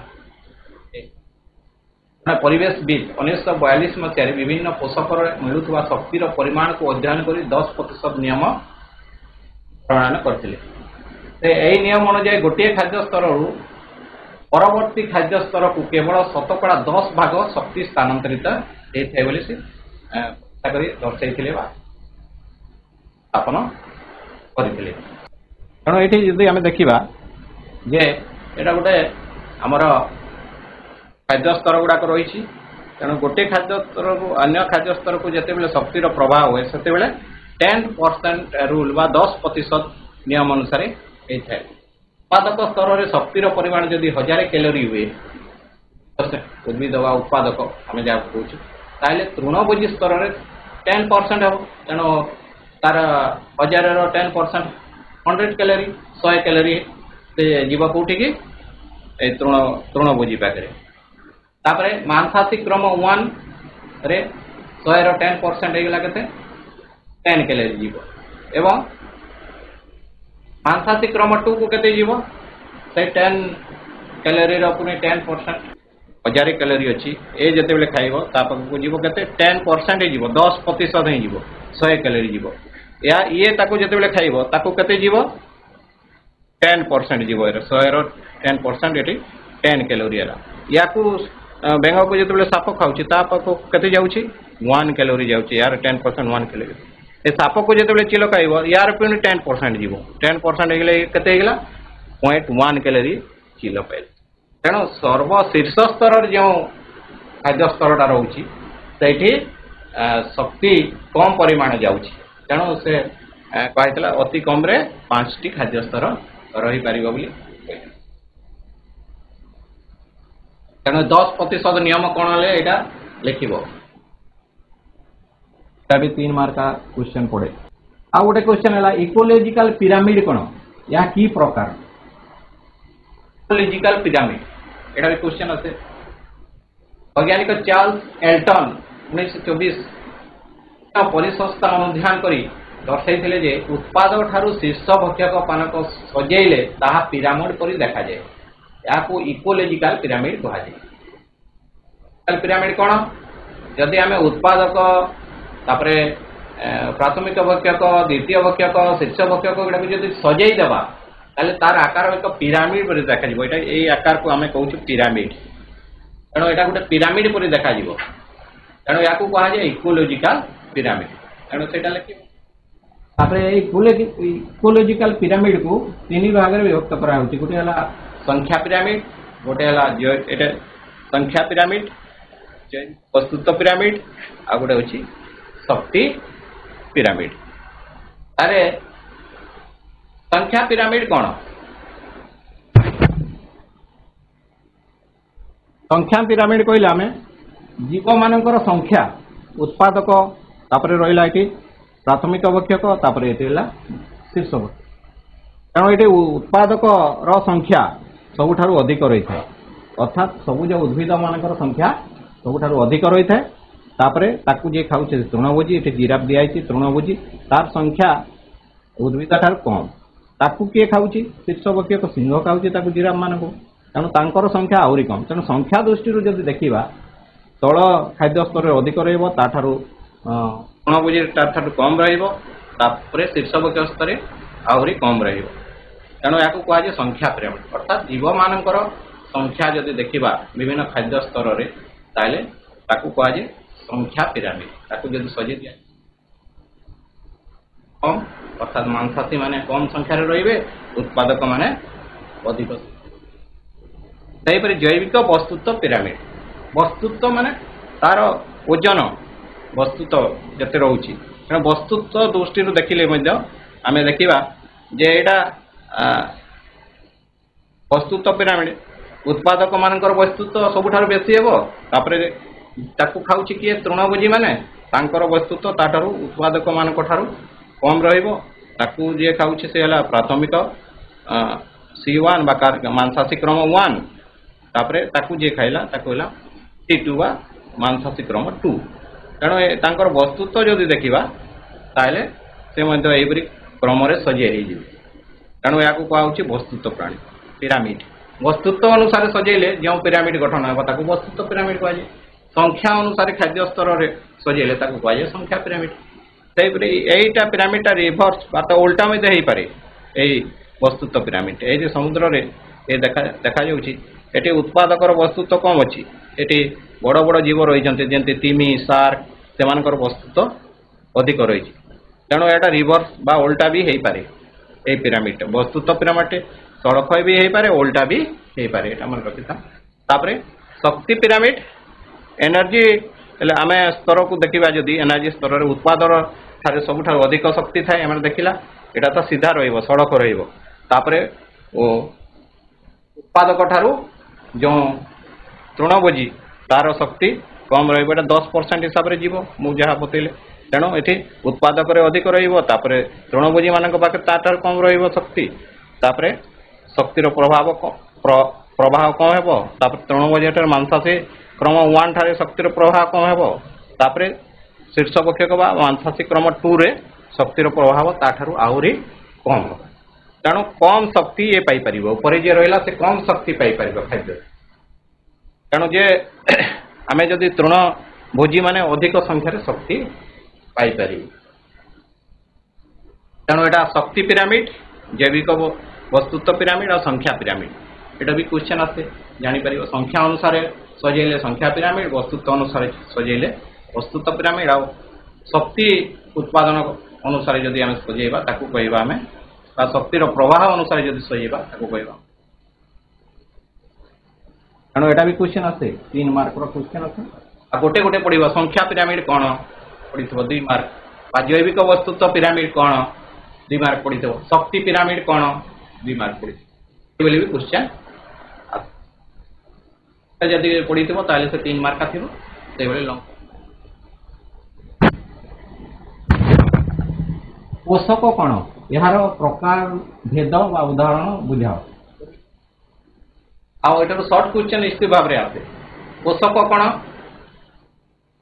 परिवेशविद 1942 मसीह विभिन्न पोषक मिलुवा शक्तिर परिमाण को अध्ययन कर 10% नियम प्रणयन करते नियम अनुजाई गोटे खाद्य स्तर परवर्ती खाद्य स्तर को केवल शतकड़ा 10 भाग शक्ति स्थानांतरित होता है से दर्शाई स्थापन करते। तेणु ये जब आम देखा जे एटा गोटे आमर खाद्य स्तर गुड़ाक रही तेणु गोटे खाद्य स्तर को अन्य खाद्य स्तर को जिते शक्तिर प्रभाव हुए से 10% रूल बा 10% नियम अनुसार होता है। उत्पादक स्तर में शक्तिर परिमाण जदि 1000 कैलोरी हुए उद्भिद वा उत्पादक आम जहाँ कहूँ तृणभोजी स्तर में 10% हम तेणु तार 1000 10% 100 कैलोरी 100 कैलोरी से जीव कौटी की तृणभोजी पाखे तापर मांसाशी क्रम 1 रे 100 10% होगा के 10 कैलोरी जीव एवं मांसाशी क्रम 2 को केते जीव से 10 कैलोरी पुणी 10% 1000 कैलोरी अच्छी ए जिते खाइब तापक जीव के 10% जीव 10% ही जीव 100 कैलोरी जीव या ये जिते खाइब ताको केते जीव 10% जीव 100 10% ये 10 कैलोरी है या बेंग को जो साप खाऊँ तापक केते जाऊँगी 1 कैलोरी जाऊँगी यार 10% 1 कैलोरी ए साप को जो चिल खाइब यार पुणी 10% जीव 10% केते 0.1 कैलोरी चिल पाइल। तेणु सर्वशीर्ष स्तर जो खाद्य स्तरटा रोचे से शक्ति कम परिमाण जाऊँगी तेणु से कहला अति कम रे 5टी खाद्य स्तर रही पार बोली तेणु 10% नियम कौन है यहाँ लिख भी 3 मार्क का क्वेश्चन पड़े आ गोटे क्वेश्चन है इकोलॉजिकल पिरामिड कौन या की प्रकार इकोलॉजिकल पिरामिड एटा भी क्वेश्चन आसे वैज्ञानिक चार्ल्स एल्टन 1924 परिसंस्था अनुध्यान करी दर्शाई जे उत्पादक ठारू शीर्ष भक्षक पानक सजेले ताहा पिरामिड परि देखा जाए या इकोलॉजिकल पिरामिड कहा जाए। पिरामिड कौन जदि आम उत्पादक तापरे प्राथमिक भक्षक द्वितीय भक्षक शीर्ष भक्षक गुड़ा जब सजई देवा तार आकार एक पिरामिड पर देखा ये आकार को आम कहूँ पिरामिड तेणु यहाँ गोटे पिरामिड पर देखा तेणु या कह जाए इकोलॉजिकल पिरामिड तेणु से इकोलॉजिकल पिरामिड को तीन भाग में विभक्त करा गोटे है संख्या पिरामिड गोटे है संख्या पिरामिड वस्तुत्व पिरामिड आ गोटे हूँ शक्ति पिरामिड। अरे संख्या पिरामिड कौन संख्या पिरामिड कहले आम जीव मानकर संख्या उत्पादक तापर रहा ये प्राथमिक भक्षक तापर ये शीर्ष भक्षक तेणु ये उत्पादक संख्या सबुठारु अधिक रही है अर्थात सबुज उद्भिद मानकर संख्या सबुठारु अधिक रही है तापरे ताकू जे खाऊ तृणभोजी ये जिराफ दिखाई तृणभोजी तार संख्या उद्भिद ठार कम ताकू किए खाऊ शीर्ष भक्षक सिंह खाऊ जिराफ मान को तेणु तांकर संख्या आहरी कम तेणु संख्या दृष्टि जब देखा तल खाद्य स्तर अधिक रठारू तृणभोजी कम रही शीर्ष भक्षक स्तर आहरी कम रेणु या कहुए संख्या पिरामिड अर्थात जीव मानकर संख्या जदि देखा विभिन्न खाद्य स्तर में ताले ताकू कहुए संख्या पिरामिड ताकू जब सजे दिया कम अर्थात मांसाशी माने कम संख्यार रे उत्पादक माने अधिक जैविक वस्तुत्व पिरामिड वस्तुत्व माने तार ओजन वस्तुत्व जते रोची वस्तुत्व दृष्टि देखिले आम देखा जे यहाँ वस्तुत्व पिरामिड उत्पादक मानकर वस्तुत्व सबुठार बेसी हे तापर ताकू खाऊ किए तृणभोजी माने तांकर वस्तुत्व ताठारू उत्पादक मानक ठारू कम रही जे खाऊ से है प्राथमिक C1 मांसाशी क्रम 1 तापरे ताकू जे खाइला ताकू है T2 बा मांसाशी क्रम 2 तेणु वस्तुत्व जदि देखा ताहले से एपरी क्रम सजे तेणु या कहुच्छे वस्तुत्व प्राणी पिरामिड वस्तुत्व अनुसार सजेले जो पिरामिड गठन होगा वस्तुत्व पिरामिड कहुए संख्या अनुसार खाद्य स्तर में सजेले कहुए संख्या पिरामिड यहीटा पिरामिडटा रिभर्स बात उल्टा में हो पारे यही वस्तुत्व पिरामिड ये समुद्र में ये देखा ये उत्पादकर वस्तुत्व कम अच्छी ये बड़ बड़ जीव रही जमी तिमी सार्क से वस्तुत्व अधिक रही तेणु यहाँ रिभर्स बा उल्टा भी हो पारे ये पिरामिड वस्तुत्व पिरामिड सड़क भी हो पारे उल्टा भी हो पारे मन रखी था शक्ति पिरामिड एनर्जी आम स्तर को देखा जदि एनर्जी स्तर में उत्पादन ठारे सबुठ अधिक शक्ति थाए आम देखला यहाँ तो सीधा रड़क रपर उत्पादक ठारू जो तृणभोजी तार शक्ति कम रहा 10% हिसाब से जीव मुझे बतैले तेणु ये उत्पादक अधिक रपर तृणभोजी मान पाखे तार कम रक्ति तापर शक्तिर प्रभाव कम हो तृणभोजी मांसाशी क्रम 1 ठारे शक्तिर प्रभाव कम हो तापर शीर्ष भक्षक मांसाशी क्रम 2 रे शक्तिर प्रभाव ताठारू आहरी कम हो तेणु कम शक्ति ये पाइपर ऊपर जे रहा से कम शक्ति पाइपर खाद्य तेणु जे आम जदि तृण भोजी माने अधिक संख्यार शक्ति पाइपर तेणु यहाँ शक्ति पिरामिड जैविक वस्तुत्व पिरामिड और संख्या पिरामिड यहाँ भी क्वेश्चन आसे जापर संख्या अनुसार सजेले संख्या पिरामिड वस्तुत्व अनुसार सजेले वस्तुत्व पिरामिड आ शक्ति उत्पादन अनुसार जदि आम सजेबा ताकू कहबा आम शक्तिर प्रवाह अनुसार जदि सजेबा ताकू कहबा तेणु यहाँ भी क्वेश्चन आसे 3 मार्क क्वेश्चन आसे आ गोटे गोटे पड़ो संख्या पिरामिड कौन पड़ो 2 मार्क जैविक वस्तुत्व पिरामिड कौन 2 मार्क पड़ो शक्ति पिरामिड कौन 2 मार्क पड़ो भी क्वेश्चन जदि पड़ी थो से 3 मार्क थी लंग पोषक कौन यार प्रकार भेद बा उदाहरण बुझाओ आठ सर्ट क्वेश्चन इस भाव में आसे पोषक कौन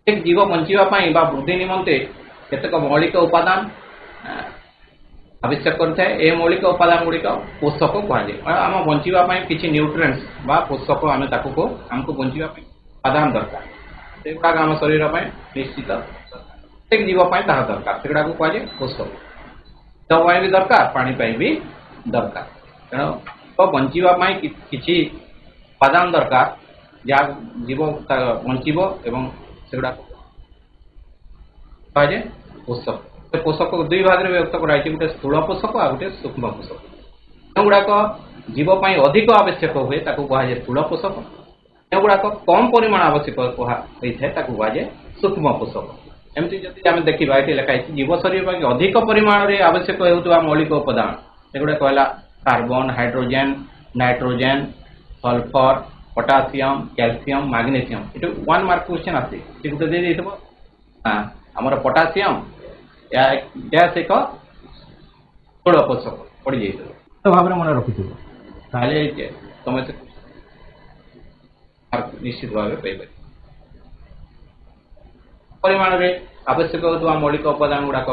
एक जीव बंचापी वृद्धि निमंते केतक मौलिक उपादान आवश्यक करे मौलिक उपादान गुड़िक पोषक कहुए आम बचापी किसी न्यूट्रिएंट्स बा पोषक आम आमको बचापी उपादान दरकार से गुड़ाक आम शरीर निश्चित प्रत्येक जीवपाई ताहा दरकार से गुड़ाक कहुए पोषक जलवायु भी दरकार पानी भी दरकार तेणु तो बचापी किसी उपादान दरकार जहाँ जीव बंचब एवं सेगुड़ा कहुए पोषक पोषक दुई भाग में व्यक्त कराई गोटे स्थूल पोषक आ गोटे सूक्ष्म पोषक गुड़ाक जीवपाई अधिक आवश्यक हुए कहुए स्थूल पोषक गुड़ाक कम परिमाण आवश्यक होता है कहुए सूक्ष्म पोषक एमती जब आम देखा ये लिखाई जीव शरीर अधिक परिमाण में आवश्यक होता मौलिक उपादान सेगुड़ा कहला carbon hydrogen nitrogen sulphur potassium calcium magnesium ये 1 मार्क क्वेश्चन आसे गोटे दे आमर पोटासियम गैस एक स्थूल पोषक पड़ जाए तो भाव में मन रखी तुम से निश्चित भाव पाइपर परिमाण में आवश्यक होता मौलिक उपादान गुड़ाक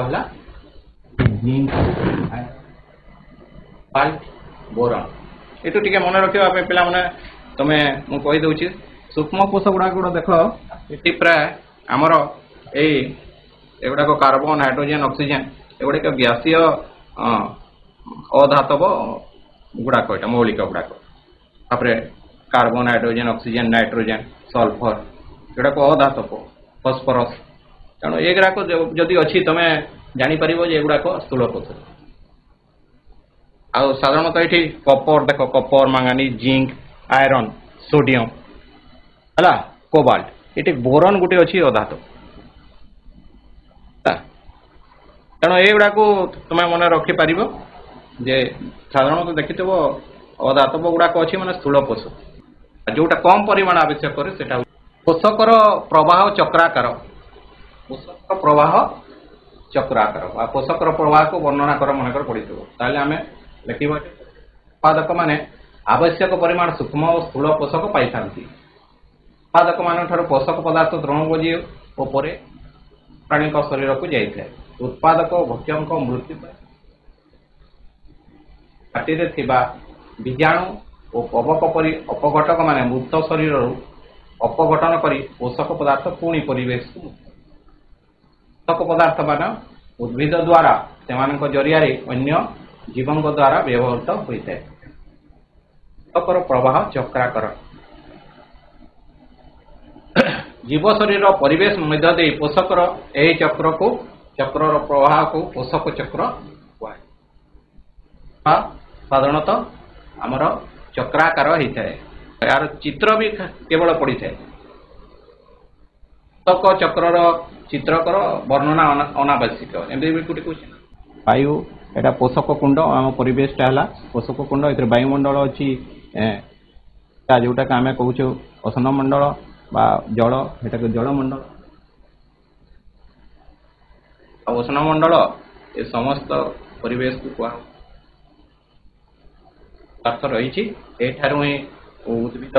है बोरन ये टे मन रखा पिला मैंने तुम्हें मुझे कहीदे सूक्ष्म पोषक गुड़ाक देख ये प्राय आमर एगुड़ाक कार्बन हाइड्रोजेन ऑक्सीजन एगुड़ाक गैसीय अधातव गुड़ाक यहाँ मौलिक गुड़ाक carbon hydrogen oxygen nitrogen sulphur एगुड़ाक अधातव फस्फरस तेणु एगुड़ाक जदि अच्छी तुम जापर एगुड़ाक स्थूल पोषक आउ साधारणतः ये कपर देख कपर मांगानीज जिंक आयरन सोडियम है कोबाल्ट ये बोरन गोटे अच्छी अधातु तेणु युवाक तुम मन रखिपर जे साधारणतः देखि अधातव गुड़ाक अच्छी मैंने स्थूल पोषक जोटा कम परिमाण आवश्यक करे सेटा पोषकर प्रवाह चक्राकार पोषकर प्रवाह चक्राकार पोषकर प्रवाह को वर्णना कर मनकर पड़ी आम लिखा उत्पादक माने आवश्यक परिमाण सूक्ष्म और स्थूल पोषक पाई था उत्पादक मान पोषक पदार्थ तृणभोजी और प्राणी शरीर को जाए उत्पादक भक्ष्यों मृत्यु पार्टी बीजाणु और कवक परी अपघटक मान मृत शरीर अपघटन कर पोषक पदार्थ पुणी परिवेश पोषक पदार्थ मान उद्भिद द्वारा से जरिया अन्य जीवों द्वारा व्यवहृत होता है पोषकर प्रवाह चक्राकार जीव शरीर परिवेश मध्य दे पोषकर यही चक्र को चक्र प्रवाह को पोषक चक्र साधारणतः आमर चक्राकार होता है यार चित्र भी केवल पड़ी था पोषक चक्र चित्रकर वर्णना अनावश्यक एमती गोटे क्वेश्चन वायु एटा पोषक कुंड आम परिवेशटा है पोषक कुंड ये वायुमंडल अच्छी जोटा आम कहूँ असन मंडल बा जल एटा जलमंडल असन मंडल ये समस्त परिवेश को कह अर्थ रही ही उद्भिद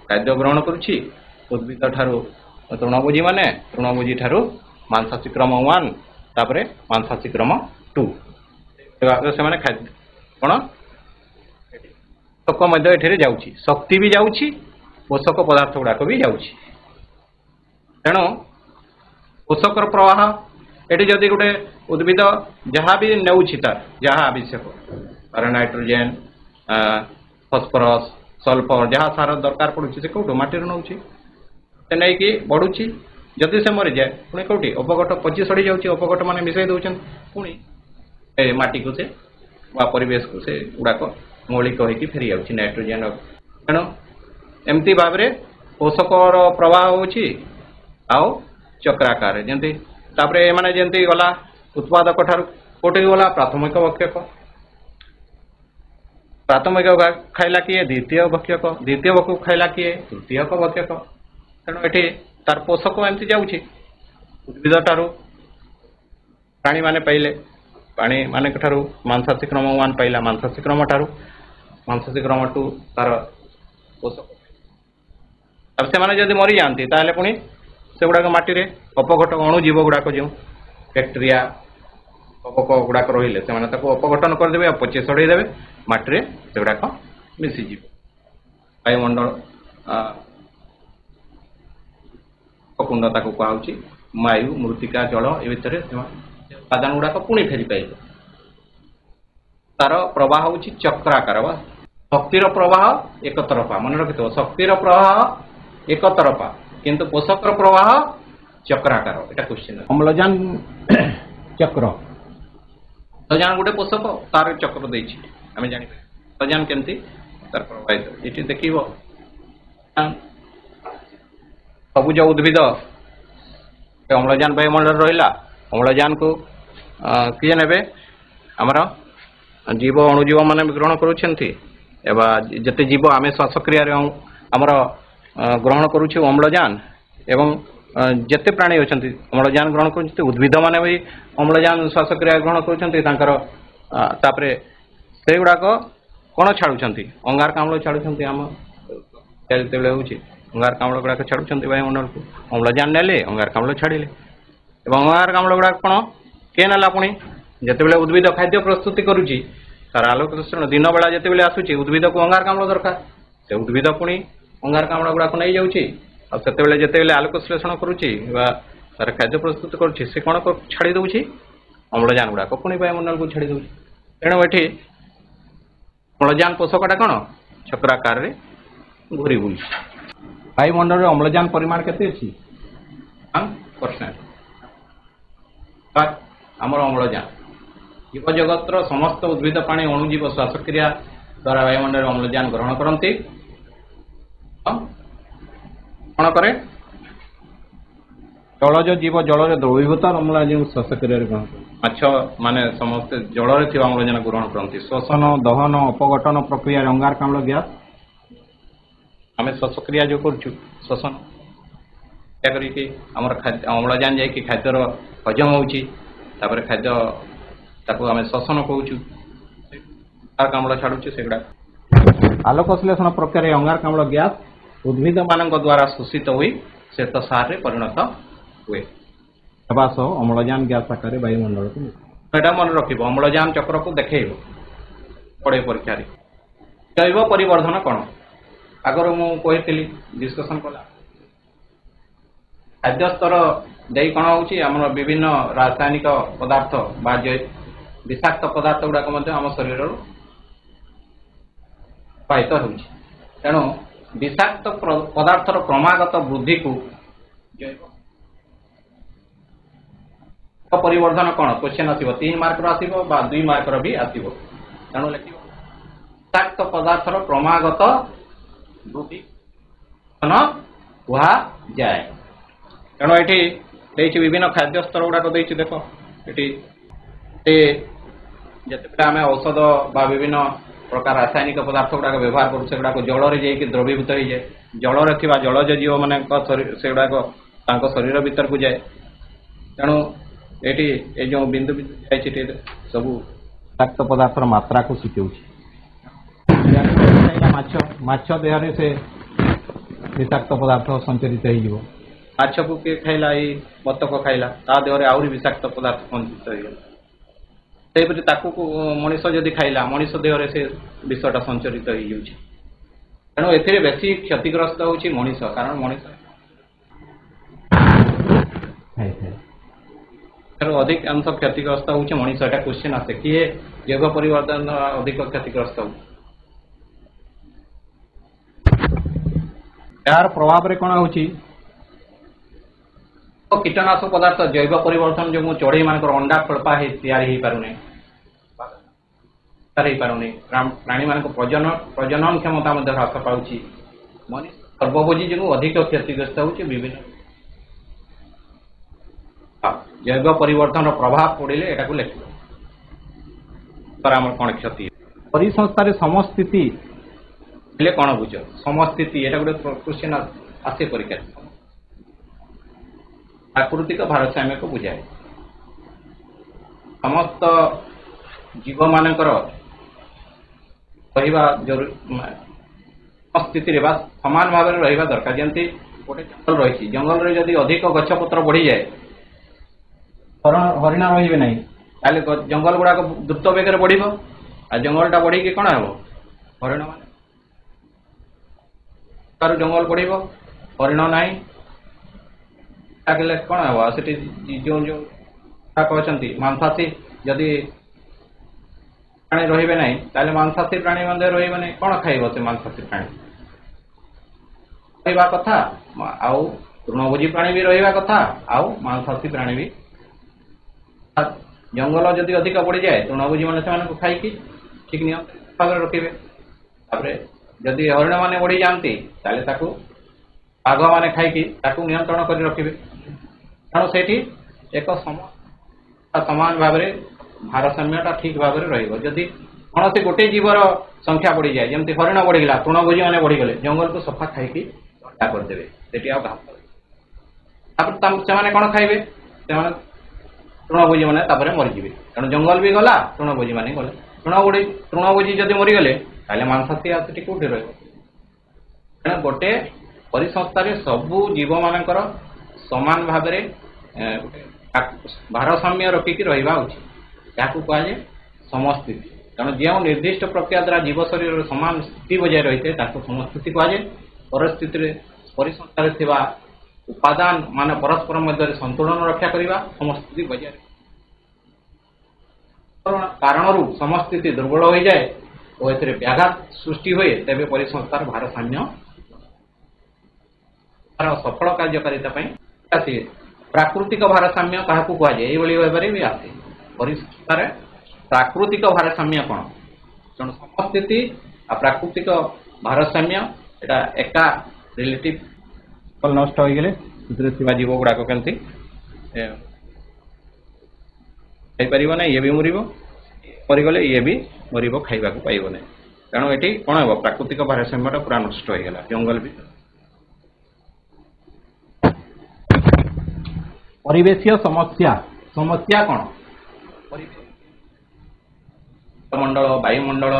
खाद्य ग्रहण करुच्ची उद्भिद ठारू तृणभोजी माने तृणभोजी ठारू मांसाशीक्रम 1 तापरे मांसाशीक्रम 2 से माने खाद्य कौन पोषक मध्य ये जाऊँगी शक्ति भी जाऊँगी पोषक पदार्थ गुड़ाक भी जाऊँगी तेणु पोषकर प्रवाह ये जदि गोटे उद्भिद जहाँ भी नौछि तार जहाँ आवश्यक तार नाइट्रोजेन फस्फरस सल्फर जहाँ सार दरकार पड़ुछि से कौटू माटी नौछि से नहीं बढ़ुछि जदि से मरी जाए पुणी कौटी अपघट पची सड़ी जाऊँगी अपघट मैंने मिसाई दौरान पुणी माटी को से परिवेश को से गुड़ाक मौलिक होगी फेरी जाऊँगी नाइट्रोजेन तेणु एमती भाव में पोषकर प्रवाह होछि आउ चक्राकार जमी मैंने जमी गला उत्पादक ठार कौटे गला प्राथमिक भक्षक प्राथमिक खाइला किए द्वितीय भक्षक द्वितीय भक्षक खाइला किए तृतीयक भक्षक तेणु ये तार पोषक एमती जाऊँगी उद्भिद ठारू प्राणी माने पाइले ପାଣି ମାନେ ଠାରୁ ମାଂସାଶୀ କ୍ରମ 1 ପାଇଲା, ମାଂସାଶୀ କ୍ରମ ଠାରୁ ମାଂସାଶୀ କ୍ରମ 2 ତାର ପୋଷକ। ତାପରେ ସେମାନେ ଯଦି ମରିଯାଆନ୍ତି ତାହେଲେ ପୁଣି ସେଗୁଡ଼ାକ ମାଟିରେ ଅପଘଟକ ଅଣୁଜୀବ ଗୁଡ଼ାକ ଯେଉଁ ବ୍ୟାକ୍ଟେରିଆ କବକ ଗୁଡ଼ାକ ରହିଲେ ସେମାନେ ତାକୁ ଅପଘଟନ କରିଦେବେ ଆଉ ପଚି ସଢ଼େଇ ଦେବେ, ମାଟିରେ ସେଗୁଡ଼ାକ ମିଶିଯିବ। ବାୟୁମଣ୍ଡଳ କୁଣ୍ଡ ତାକୁ କୁହାଯାଉଛି। ବାୟୁ, ମୃତ୍ତିକା, ଜଳ ଏ ଭିତରେ ଉପାଦାନ ଗୁଡ଼ାକ ପୁଣି ଫେରି ପାଇବ। ତାର ପ୍ରବାହ ହେଉଛି ଚକ୍ରାକାର ବା ଶକ୍ତିର ପ୍ରବାହ ଏକତରଫା। ମନେ ରଖିଥିବ, ଶକ୍ତିର ପ୍ରବାହ ଏକତରଫା କିନ୍ତୁ ପୋଷକର ପ୍ରବାହ ଚକ୍ରାକାର। ଏଟା କ୍ୱେଶ୍ଚିନ୍। ଅମ୍ଳଜାନ ଚକ୍ର, ଅମ୍ଳଜାନ ଗୋଟେ ପୋଷକ, ତାର ଚକ୍ର ଦେଇଛି ଆମେ ଜାଣିପାରିବା ଅମ୍ଳଜାନ କେମିତି ତାର ପ୍ରବାହିତ। ଏଠି ଦେଖିବ ସବୁଜ ଉଦ୍ଭିଦ ଅମ୍ଳଜାନ ବାୟୁମଣ୍ଡଳରେ ରହିଲା, ଅମ୍ଳଜାନକୁ କିଏ ନେବେ? ଆମର ଜୀବ ଅଣୁଜୀବ ମାନେ ଗ୍ରହଣ କରୁଛନ୍ତି। ଏବଂ ଯେତେ ଜୀବ ଆମେ ଶ୍ୱାସକ୍ରିୟାରେ ଆମର ଗ୍ରହଣ କରୁଛୁ ଅମ୍ଳଜାନ, ଏବଂ ଯେତେ ପ୍ରାଣୀ ଅଛନ୍ତି ଅମ୍ଳଜାନ ଗ୍ରହଣ କରୁଛନ୍ତି। ଉଦ୍ଭିଦ ମାନେ ବି ଅମ୍ଳଜାନ ଶ୍ୱାସକ୍ରିୟା ଗ୍ରହଣ କରୁଛନ୍ତି ତାଙ୍କର। ତାପରେ ସେଇଗୁଡ଼ାକ କ'ଣ ଛାଡ଼ୁଛନ୍ତି? ଅଙ୍ଗାରକାମ୍ଳ ଛାଡ଼ୁଛନ୍ତି। ଆମ ଯେତେବେଳେ ହେଉଛି ଅଙ୍ଗାରକାମ୍ଳ ଗୁଡ଼ାକ ଛାଡ଼ୁଛନ୍ତି ବାୟୁମଣ୍ଡଳକୁ। ଅମ୍ଳଜାନ ନେଲେ, ଅଙ୍ଗାରକାମ୍ଳ ଛାଡ଼ିଲେ। ଏବଂ ଅଙ୍ଗାରକାମ୍ଳ ଗୁଡ଼ାକ କ'ଣ କିଏ ନେଲା? ପୁଣି ଯେତେବେଳେ ଉଦ୍ଭିଦ ଖାଦ୍ୟ ପ୍ରସ୍ତୁତି କରୁଛି ତାର ଆଲୋକ ଶୋଷଣ ଦିନ ବେଳା ଯେତେବେଳେ ଆସୁଛି ଉଦ୍ଭିଦକୁ ଅଙ୍ଗାରକାମ୍ଳ ଦରକାର, ସେ ଉଦ୍ଭିଦ ପୁଣି ଅଙ୍ଗାରକାମ୍ଳ ଗୁଡ଼ାକ ନେଇଯାଉଛି। ଆଉ ସେତେବେଳେ ଯେତେବେଳେ ଆଲୋକ ଶ୍ଳେଷଣ କରୁଛି ବା ତାର ଖାଦ୍ୟ ପ୍ରସ୍ତୁତ କରୁଛି ସେ କ'ଣ ଛାଡ଼ି ଦେଉଛି? ଅମ୍ଳଜାନ ଗୁଡ଼ାକ ପୁଣି ବାୟୁମଣ୍ଡଳକୁ ଛାଡ଼ି ଦେଉଛି। ତେଣୁ ଏଠି ଅମ୍ଳଜାନ ପୋଷକଟା କ'ଣ ଚକ୍ରାକାରରେ ଘୁରି ବୁଲୁଛି। ବାୟୁମଣ୍ଡଳରେ ଅମ୍ଳଜାନ ପରିମାଣ କେତେ ଅଛି? 1%। ଆମର ଅମ୍ଳଜାନ ଜୀବଜଗତର ସମସ୍ତ ଉଦ୍ଭିଦ ପ୍ରାଣୀ ଅଣୁଜୀବ ଶ୍ୱାସକ୍ରିୟା ଦ୍ୱାରା ବାୟୁମଣ୍ଡଳରେ ଅମ୍ଳଜାନ ଗ୍ରହଣ କରନ୍ତି। କ'ଣ କରେ? ଜଳଜ ଜୀବ ଜଳରେ ଦ୍ରବୀଭୂତ ଅମ୍ଳଜାନ ଶ୍ୱାସକ୍ରିୟାରେ ଗ୍ରହଣ କରନ୍ତି। ମାଛ ମାନେ ସମସ୍ତେ ଜଳରେ ଥିବା ଅମ୍ଳଜାନ ଗ୍ରହଣ କରନ୍ତି। ଶ୍ୱସନ, ଦହନ, ଅପଘଟନ ପ୍ରକ୍ରିୟାରେ ଅଙ୍ଗାରକାମ୍ଳ ଗ୍ୟାସ୍ ଆମେ ଶ୍ୱାସକ୍ରିୟା ଯେଉଁ କରୁଛୁ, ଶ୍ୱସନ କରିକି ଆମର ଅମ୍ଳଜାନ ଯାଇକି ଖାଦ୍ୟର ହଜମ ହେଉଛି। ତାପରେ ଖାଦ୍ୟ ତାକୁ ଆମେ ଶ୍ୱସନ କହୁଛୁ, ଅଙ୍ଗାରକାମ୍ଳ ଛାଡ଼ୁଛୁ ସେଗୁଡ଼ା। ଆଲୋକ ଶ୍ଳେଷଣ ପ୍ରକ୍ରିୟାରେ ଅଙ୍ଗାରକାମ୍ଳ ଗ୍ୟାସ୍ ଉଦ୍ଭିଦ ମାନଙ୍କ ଦ୍ୱାରା ଶୋଷିତ ହୋଇ ଶ୍ଵେତସାରରେ ପରିଣତ ହୁଏ। ହେବା ସହ ଅମ୍ଳଜାନ ଗ୍ୟାସ୍ ଆକାରରେ ବାୟୁମଣ୍ଡଳକୁ ଏଇଟା ମନେ ରଖିବ। ଅମ୍ଳଜାନ ଚକ୍ରକୁ ଦେଖେଇବ ପଡ଼େ ପରୀକ୍ଷାରେ। ଜୈବ ପରିବର୍ଦ୍ଧନ କ'ଣ? ଆଗରୁ ମୁଁ କହିଥିଲି, ଡିସ୍କସନ୍ କଲା ଖାଦ୍ୟ ସ୍ତର ଦେଇ କ'ଣ ହେଉଛି ଆମର ବିଭିନ୍ନ ରାସାୟନିକ ପଦାର୍ଥ ବା ବିଷାକ୍ତ ପଦାର୍ଥ ଗୁଡ଼ାକ ମଧ୍ୟ ଆମ ଶରୀରରୁ ପ୍ରବାହିତ ହେଉଛି। ତେଣୁ ବିଷାକ୍ତ ପଦାର୍ଥର କ୍ରମାଗତ ବୃଦ୍ଧିକୁ ଜୈବ ପରିବର୍ଦ୍ଧନ କ'ଣ? କ୍ୱେଶ୍ଚିନ୍ ଆସିବ, 3 ମାର୍କର ଆସିବ ବା 2 ମାର୍କର ବି ଆସିବ। ତେଣୁ ଲେଖିବ ବିଷାକ୍ତ ପଦାର୍ଥର କ୍ରମାଗତ ବୃଦ୍ଧି କୁହାଯାଏ। ତେଣୁ ଏଠି ଦେଇଛି ବିଭିନ୍ନ ଖାଦ୍ୟ ସ୍ତର ଗୁଡ଼ାକ ଦେଇଛି। ଦେଖ ଏଠି ଯେତେବେଳେ ଆମେ ଔଷଧ ବା ବିଭିନ୍ନ ପ୍ରକାର ରାସାୟନିକ ପଦାର୍ଥ ଗୁଡ଼ାକ ବ୍ୟବହାର କରୁ ସେଗୁଡ଼ାକ ଜଳରେ ଯାଇକି ଦ୍ରବୀଭୂତ ହେଇଯାଏ। ଜଳରେ ଥିବା ଜଳଜ ଜୀବମାନଙ୍କ ସେଗୁଡ଼ାକ ତାଙ୍କ ଶରୀର ଭିତରକୁ ଯାଏ। ତେଣୁ ଏଠି ଏ ଯେଉଁ ବିନ୍ଦୁ ବିନ୍ଦୁ ଯାଇଛି ସବୁ ବିଷାକ୍ତ ପଦାର୍ଥର ମାତ୍ରାକୁ ସୂଚାଉଛି। ମାଛ ଦେହରେ ସେ ବିଷାକ୍ତ ପଦାର୍ଥ ସଞ୍ଚରିତ ହେଇଯିବ। ମାଛକୁ କିଏ ଖାଇଲା? ଏଇ ବତକ ଖାଇଲା, ତା ଦେହରେ ଆହୁରି ବିଷାକ୍ତ ପଦାର୍ଥ ସଞ୍ଚିତ ହେଇଗଲା। ସେହିପରି ତାକୁ ମଣିଷ ଯଦି ଖାଇଲା, ମଣିଷ ଦେହରେ ସେ ବିଷଟା ସଞ୍ଚରିତ ହେଇଯାଉଛି। ତେଣୁ ଏଥିରେ ବେଶୀ କ୍ଷତିଗ୍ରସ୍ତ ହେଉଛି ମଣିଷ, କାରଣ ମଣିଷ ଅଧିକାଂଶ କ୍ଷତିଗ୍ରସ୍ତ ହେଉଛି ମଣିଷ। ଏଟା କ୍ୱେଶ୍ଚିନ୍ ଆସେ, କିଏ ଜୈବ ପରିବର୍ତ୍ତନ ଅଧିକ କ୍ଷତିଗ୍ରସ୍ତ ହେଉଛି? ଏହାର ପ୍ରଭାବରେ କ'ଣ ହେଉଛି? କୀଟନାଶକ ପଦାର୍ଥ ଜୈବ ପରିବର୍ତ୍ତନ ଯୋଗୁଁ ଚଢ଼େଇ ମାନଙ୍କର ଅଣ୍ଡା ଖୋଳପା ତିଆରି ହେଇପାରୁନି, ପ୍ରାଣୀମାନଙ୍କ ପ୍ରଜନନ କ୍ଷମତା ମଧ୍ୟ ହ୍ରାସ ପାଉଛି। ମଣିଷ ସର୍ବଭୋଜି ଯୋଗୁଁ ଅଧିକ କ୍ଷତିଗ୍ରସ୍ତ ହେଉଛି। ବିଭିନ୍ନ ଜୈବ ପରିବର୍ତ୍ତନର ପ୍ରଭାବ ପଡ଼ିଲେ ଏଟାକୁ ଲେଖିବ। ଆମର କ'ଣ କ୍ଷତି? ପରିସଂସ୍ଥାରେ ସମସ୍ଥିତି ହେଲେ କ'ଣ ବୁଝ? ସମସ୍ଥିତି ଏଟା ଗୋଟେ କ୍ୱେଶ୍ଚିନ୍ ଆସେ ପରୀକ୍ଷାରେ। ପ୍ରାକୃତିକ ଭାରସାମ୍ୟକୁ ବୁଝାଏ। समस्त जीव मानकर स्थिति सामान भाव में रहा दरकार जमी गोटे जंगल रही जंगल रे जदि अधिक गछपत्र बढ़ी जाए हरिण रही ना ताले जंगल गुड़ाक द्रुत बेग बढ़ जंगलटा बढ़ी कौन हे हरिण मान जंगल बढ़ हरिण ना कौन हे से जो जो कहते मांसाशी जदि प्राणी रे ना ताले मांसाशी प्राणी मध्य रही कौन खाइब से मांसाशी प्राणी रहा कथा आउ तृणभोजी प्राणी भी रहा कथा आउ मांसाशी प्राणी भी जंगल जदि अधिक बढ़ी जाए तृणभोजी मैंने से खाई ठीक नियंत्रण भाव रखिए जदि हरिण मैंने बढ़ी जाती बाघ मैंने खाई नियंत्रण कर रखिए तेणु से एक समान भाव में भारसाम्यता ठीक भाव में रही कौन से गोटे जीवर संख्या बढ़ी जाए जमी हरिण बढ़ीगला तृणभोजी मैंने बढ़ीगले जंगल को सफा खाई करदे से कौन खाइबे तृणभोजी मैंने मरीजे तेणु जंगल भी गला तृणभोजी मैंने गले तृणभोजी जदि मरीगले मांसाशी आसटी कौटी रहा गोटे परिसंस्था सबू जीव मानकर समान भाव में भारसाम्य रखिकी रहा उचित क्या कहुए समस्थिति तेणु जो निर्दिष्ट प्रक्रिया द्वारा जीव शरीर समान स्थिति बजाय रही है समस्थिति कहुए परिस्थिति परिसंस्था उपादान मान परस्पर मध्य संतुलन रक्षा करने समस्थिति बजाय कारण समस्थिति दुर्बल हो जाए और ए व्याघात सृष्टि हुए तेज परिसंस्थार भारसाम्य सफल कार्यकारिता आसे प्राकृतिक भारसाम्य क्या कहुए ये भाव में भी आसे परिसंस्थार प्राकृतिक भारसाम्य कौन तेणु समस्थिति आ प्राकृतिक भारसाम्य एटा एका रिलेटिव नष्ट हो गले जीव गुड़ाक केमती खाईपर ना ये भी मरीगले ये भी मर खाइबा पाइब ना तेणु ये कौन हे प्राकृतिक भारसाम्यटा पूरा नष्ट हो गला जंगल भी परिवेशीय समस्या समस्या कौन मंडल वायुमंडल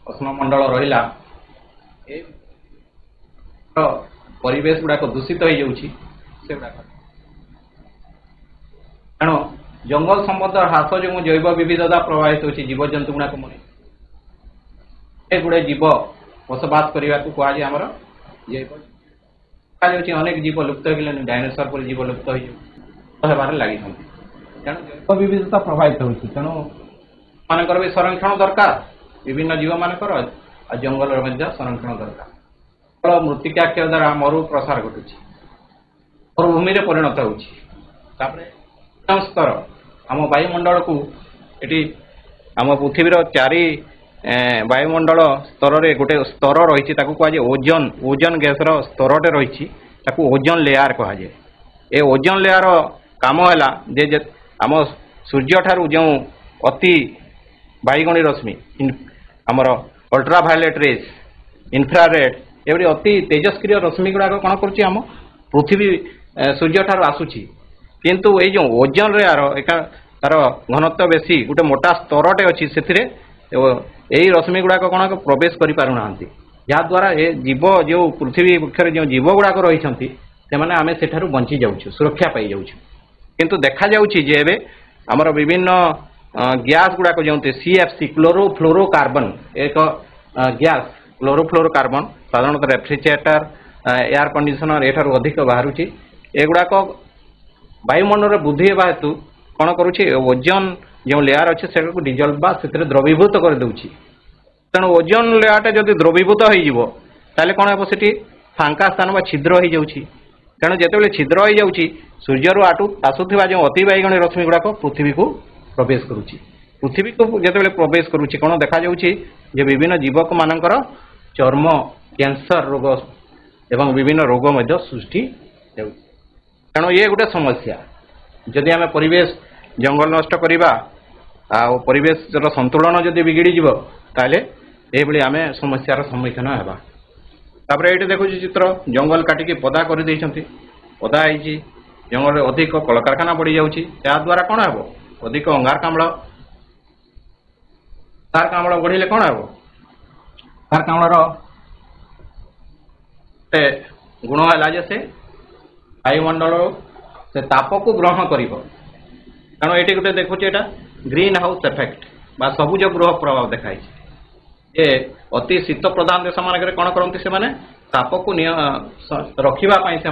उष्णमंडल रहा परिवेश गुड़ाक दूषित हो जाऊँगी तेणु जंगल संबंध ह्रास जो जैव विविधता प्रभावित हो जीवजंतु गुड़ाक मरी गुड़े जीव बसवास करने को कहुए आमर अनेक जीव लुप्त हो गले डायनोसर पर जीव लुप्त होबार लगी तेणु जैव विविधता प्रभावित हो तेणु मानकर भी संरक्षण दरकार विभिन्न जीव मानकर जंगल संरक्षण दरकार मृत्तिका क्षय द्वारा मरु प्रसार घटुची मरुभूमि परिणत होस्तर आम वायुमंडल को ये आम पृथ्वीर चारि वायुमंडल स्तर रे गोटे स्तर रही कहुए ओजोन ओजोन गैसर स्तरटे रही ओजोन लेयार कहुए ए ओजोन लेयार काम है जे आम सूर्य ठारू जो अति बाईगणी रश्मि आमर अल्ट्राभायोलेट रेज इन्फ्रारेड एवं अति तेजस्क्रिय रश्मि गुड़ाक कौन करुँच पृथ्वी सूर्य ठार आसूची किंतु ये जो ओजोन लेयार तार घनत्व बेसी गोटे मोटा स्तरटे अच्छी से यही रश्मि गुड़ाक कौन प्रवेश कर पारना जहाद्वारा ये जीव जो पृथ्वी वृक्ष जो जीव गुड़ाक रही आम से बंची जाऊँ सुरक्षा पाई जाऊँ किंतु देखा जाउछि जे एबे हमर विभिन्न गैस गुड़ाक जो CFC क्लोरोफ्लोरोकार्बन एक गैस क्लोरोफ्लोरोकार्बन साधारणतः रेफ्रिजरेटर एयर कंडीशनर एठार अधिक बाहर एगुड़ाक वायुमंडल वृद्धि होगा हेतु कौन करुँच ओजोन जो लेयार अच्छे से डिजल्व से द्रवीभूत कर दूची तेणु ओजोन लेयारटा जब द्रवीभूत होता कौन हे से फांका स्थान छिद्र हो जाऊँगी तेणु जिते छिद्र हो जाऊँगी सूर्यर आसुवा जो अति बैगणी रश्मि गुड़ाक पृथ्वी को प्रवेश करुँची पृथ्वी को जिते प्रवेश करुँची कौन देखा जाऊँगी विभिन्न जीवक मानकर चर्म कैंसर रोग एवं विभिन्न रोग सृष्टि तेणु ये गोटे समस्या जदि आम परिवेश जंगल नष्ट करवा परिवेश संतुलन जदि बिगिड़ी ताले ये आम समस्यार सम्मुखीन होगा ये देखुची चित्र जंगल काटिकी पदा कर पदा है जंगल अधिक कलकारखाना बढ़ी जाऊँगी द्वारा कौन हे अधिक अंगारकाम्ल अंगारकाम्ल बढ़िले कौन हे अंगारकाम्लर गुण है से वायुमंडल से ताप को ग्रहण कर कारण ये गोटे देखुचे ग्रीन हाउस इफेक्ट बा सबुज गृह प्रभाव देखाई जे अति शीत प्रधान देश मान कौन करती से ताप को रखापी से